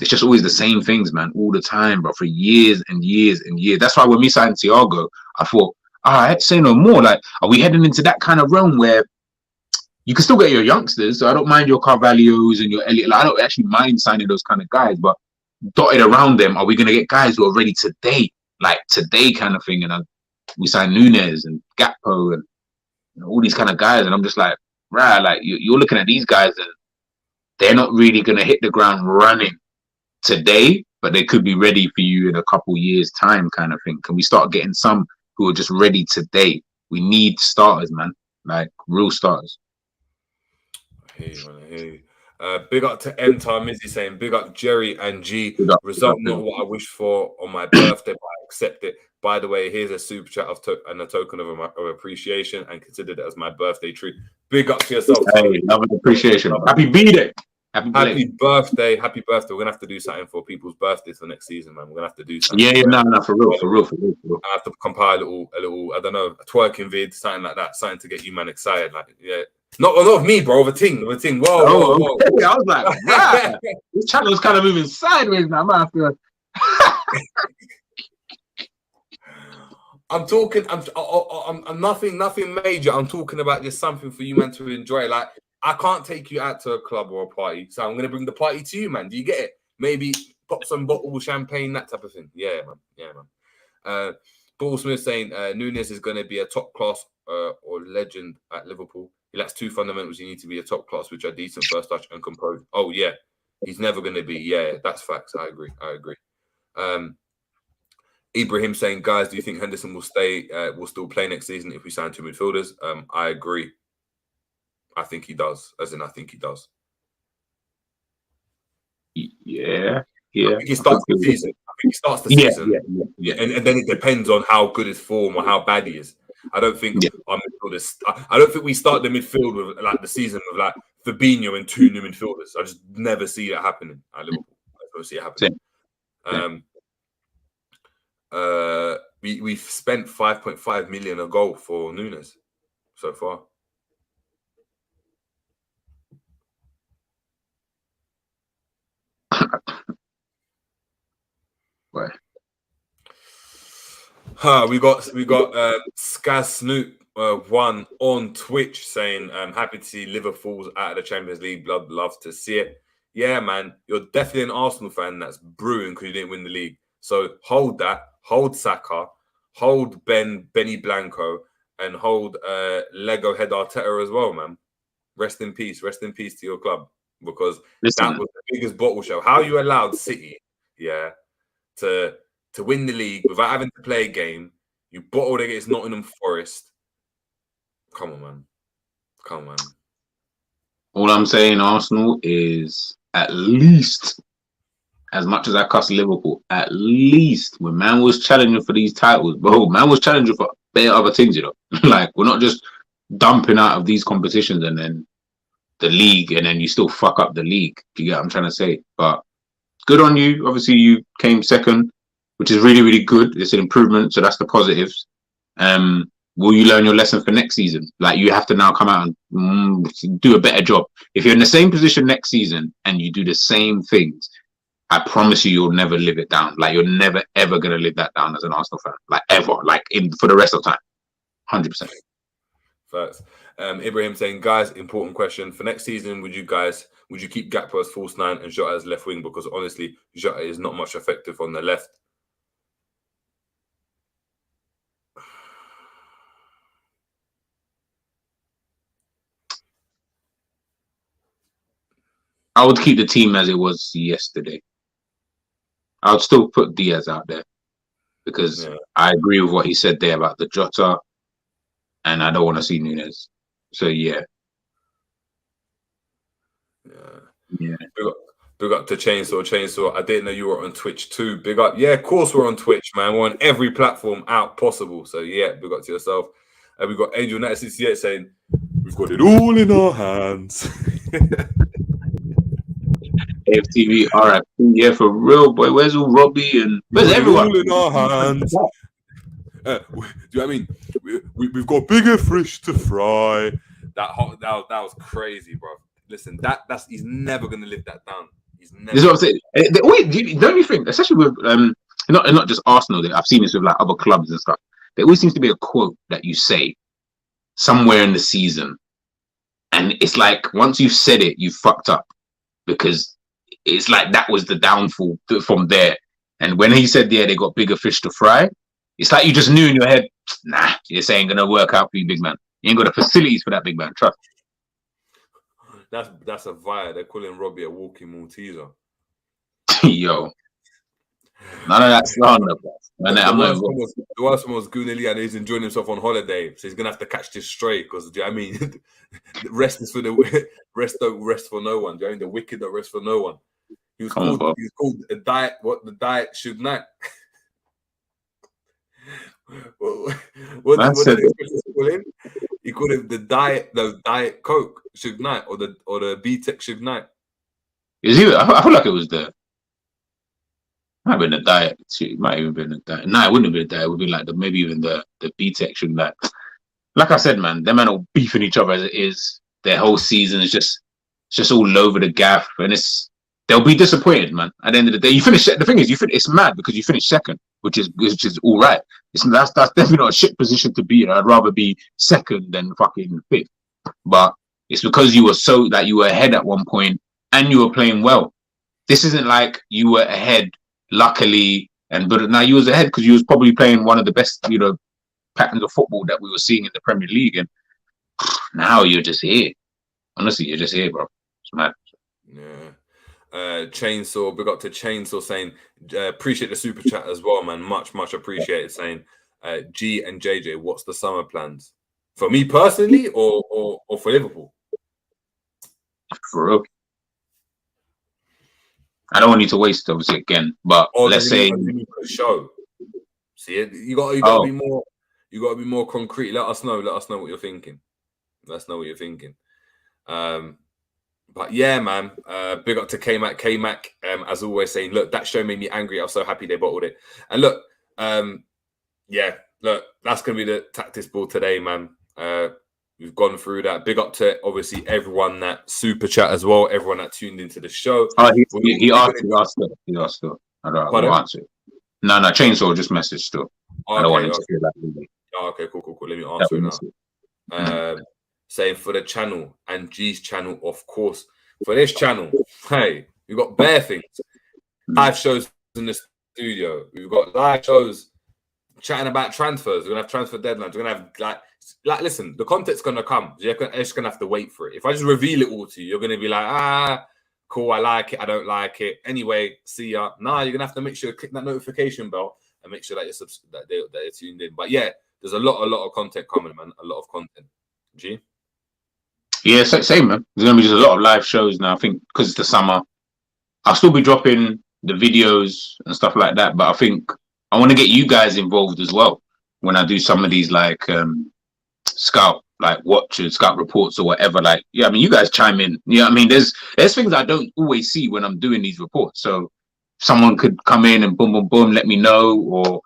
it's just always the same things, man, all the time, bro, for years and years and years. That's why when we signed Thiago, I thought, all right, say no more. Like, are we heading into that kind of realm where you can still get your youngsters? So I don't mind your Carvalhos and your Elliot. Like, I don't actually mind signing those kind of guys, but dotted around them, are we going to get guys who are ready today? Like today kind of thing. And we signed Nunez and Gakpo and all these kind of guys. And I'm just like, right, like you're looking at these guys and they're not really going to hit the ground running today, but they could be ready for you in a couple years' time kind of thing. Can we start getting some who are just ready today? We need starters, man, like real starters. I hear you. Big up to Entar Mizzy saying, big up Jerry and G. Result not what I wished for on my birthday, but I accept it. By the way, here's a super chat and a token of appreciation and considered it as my birthday treat. Big up to yourself. Hey, love and appreciation. Happy B-Day. Happy birthday. We're going to have to do something for people's birthdays for next season, man. We're going to have to do something. Yeah, no, for real. I have to compile a little, I don't know, a twerking vid, something like that, something to get you, man, excited. Like, yeah. Not of me, bro, of a ting. Whoa. Okay. I was like, right. This channel is kind of moving sideways now. I'm going to I'm talking, I'm nothing major. I'm talking about just something for you, man, to enjoy. Like, I can't take you out to a club or a party, so I'm going to bring the party to you, man. Do you get it? Maybe pop some bottle, champagne, that type of thing. Yeah, man. Paul Smith saying Nunez is going to be a top class or legend at Liverpool. He lacks two fundamentals. You need to be a top class, which are decent first touch and composed. Oh, yeah. He's never going to be. Yeah, that's facts. I agree. Ibrahim saying, guys, do you think Henderson will still play next season if we sign two midfielders? I agree. I think he does. I think he does. Yeah. I think he starts the season. Yeah. And then it depends on how good his form or how bad he is. I don't think our midfielders. I don't think we start the midfield with like the season with like Fabinho and two new midfielders. I just never see it happening at Liverpool. I don't see it happening. We've spent 5.5 million a goal for Nunez. so far. Right. We got Skaz Snoop one on Twitch saying happy to see Liverpool's out of the Champions League. Blood love to see it. Yeah, man, you're definitely an Arsenal fan that's brewing because you didn't win the league. So hold that, hold Saka, hold Benny Blanco, and hold Lego Head Arteta as well, man. Rest in peace to your club, because that was the biggest bottle show. How you allowed City, to win the league without having to play a game? You bottled against Nottingham Forest. Come on, man. All I'm saying, Arsenal, is at least, as much as I cuss Liverpool, at least when man was challenging for these titles, bro, man was challenging for better other things, you know. Like, we're not just dumping out of these competitions and then the league, and then you still fuck up the league. Do you get what I'm trying to say? But good on you. Obviously, you came second, which is really, really good. It's an improvement, so that's the positives. Will you learn your lesson for next season? Like, you have to now come out and do a better job. If you're in the same position next season and you do the same things, I promise you'll never live it down. Like, you're never, ever going to live that down as an Arsenal fan. Like, ever. Like, for the rest of the time. 100%. Facts. Ibrahim saying, guys, important question. For next season, would you keep Gakpo as false 9 and Jota as left wing? Because honestly, Jota is not much effective on the left. I would keep the team as it was yesterday. I would still put Diaz out there because I agree with what he said there about the Jota, and I don't want to see Nunez. So yeah. Big up to Chainsaw. I didn't know you were on Twitch too. Big up. Yeah, of course we're on Twitch, man. We're on every platform out possible. So yeah, big up to yourself. And we've got Angel 968 saying, we've got it all in our hands. AFTV, RIP. Yeah, for real, boy. Where's all Robbie and where's everyone? All in our hands. Do you know what I mean? We've got bigger fish to fry. That was crazy, bro. Listen, he's never gonna live that down. He's never. This is what I'm saying. Don't you think, especially with not just Arsenal, I've seen this with like other clubs and stuff. There always seems to be a quote that you say somewhere in the season, and it's like once you've said it, you've fucked up, because it's like that was the downfall from there. And when he said, they got bigger fish to fry, it's like you just knew in your head, nah, this ain't gonna work out for you, big man. You ain't got the facilities for that, big man. Trust. That's a vibe. They're calling Robbie a walking Malteser. Yo, none of that slander, bro. The worst one was Goonily, and he's enjoying himself on holiday, so he's gonna have to catch this straight. Because do you know what I mean? The rest is for the rest. Don't rest for no one. Do you know what I mean? The wicked don't rest for no one. He was called a diet. What the diet should not. What did he call him? He called him the diet Coke Suge Knight, or the B-Tech Suge Knight. Is he? I feel like it was might have been the diet too. It might even been the diet. No, it wouldn't have been the diet. It would be like maybe even the B-Tech Suge Knight. Like I said, man, them men are beefing each other as it is. Their whole season is just all over the gaff, and they'll be disappointed, man. At the end of the day, you finish. The thing is, it's mad because you finished second, which is all right. That's definitely not a shit position to be in. I'd rather be second than fucking fifth. But it's because you were ahead at one point and you were playing well. This isn't like you were ahead, luckily, but now you was ahead because you was probably playing one of the best, patterns of football that we were seeing in the Premier League, and now you're just here. Honestly, you're just here, bro. It's mad. Yeah. Chainsaw, big up to Chainsaw saying, appreciate the super chat as well, man. Much appreciated. Saying, G and JJ, what's the summer plans for me personally, or for Liverpool? For real, I don't want you to waste, obviously, again. But let's say show. See, you got to be more. You got to be more concrete. Let us know what you're thinking. Let us know what you're thinking. But yeah, man, big up to K-Mac, as always, saying, look, that show made me angry. I was so happy they bottled it. And look, that's going to be the tactics ball today, man. We've gone through that. Big up to obviously everyone that super chat as well. Everyone that tuned into the show. Oh, he asked still. I don't know. We'll answer it. No, Chainsaw just messaged still. I don't want him to feel that. Really. Oh, okay, cool. Let me answer it now. Saying for the channel and G's channel, of course. For this channel, hey, we've got bare things. Live shows in the studio. We've got live shows chatting about transfers. We're gonna have transfer deadlines. We're gonna have like listen, the content's gonna come. You're just gonna have to wait for it. If I just reveal it all to you, you're gonna be like, cool, I like it, I don't like it. Anyway, see ya. Nah, you're gonna have to make sure you click that notification bell and make sure that you're tuned in. But yeah, there's a lot of content coming, man. A lot of content. G. Yeah, same, man. There's gonna be just a lot of live shows now. I think because it's the summer, I'll still be dropping the videos and stuff like that. But I think I want to get you guys involved as well when I do some of these like scout reports or whatever. Like, yeah, I mean, you guys chime in. Yeah, I mean, there's things I don't always see when I'm doing these reports. So someone could come in and boom, let me know, or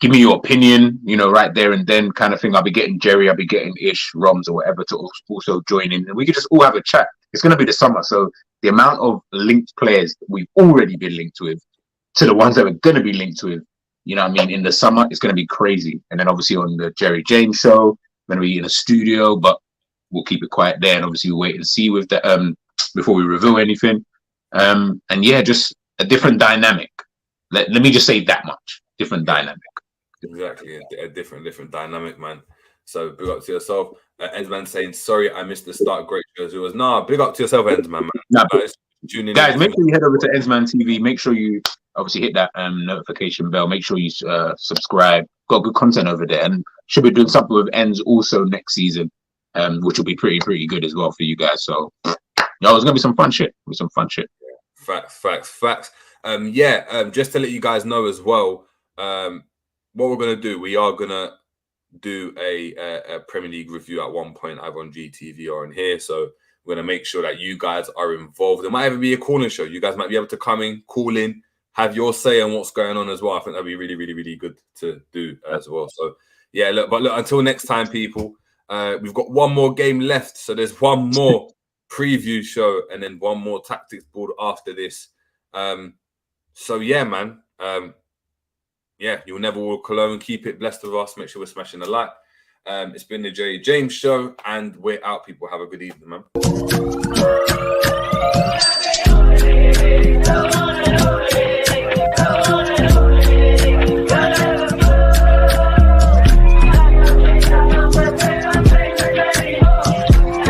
give me your opinion, right there and then kind of thing. I'll be getting Jerry, I'll be getting Ish, Roms or whatever to also join in. And we could just all have a chat. It's going to be the summer. So the amount of linked players that we've already been linked with to the ones that we're going to be linked with, in the summer, it's going to be crazy. And then obviously on the Jerry James show, we're going to be in a studio, but we'll keep it quiet there. And obviously we'll wait and see with the, before we reveal anything. And yeah, just a different dynamic. Let me just say that much. Different dynamic. Exactly, a different dynamic, man. So big up to yourself. Ensman saying, sorry, I missed the start. Great show as it was. Nah, big up to yourself, Ensman, man. Nah, guys, make sure you head over to Ensman TV. Make sure you obviously hit that notification bell. Make sure you subscribe. Got good content over there, and should be doing something with Ends also next season, which will be pretty good as well for you guys. So, it's gonna be some fun shit. Facts. Just to let you guys know as well, what we're gonna do, we are gonna do a Premier League review at one point, either on GTV or on here. So we're gonna make sure that you guys are involved. There might even be a corner show. You guys might be able to come in, call in, have your say on what's going on as well. I think that'd be really good to do as well. So yeah, look, until next time, people, we've got one more game left. So there's one more preview show and then one more tactics board after this. So yeah, man. Yeah, you'll never walk alone. Keep it blessed with us. Make sure we're smashing the like. It's been the Jerry James show, and we're out, people. Have a good evening, man.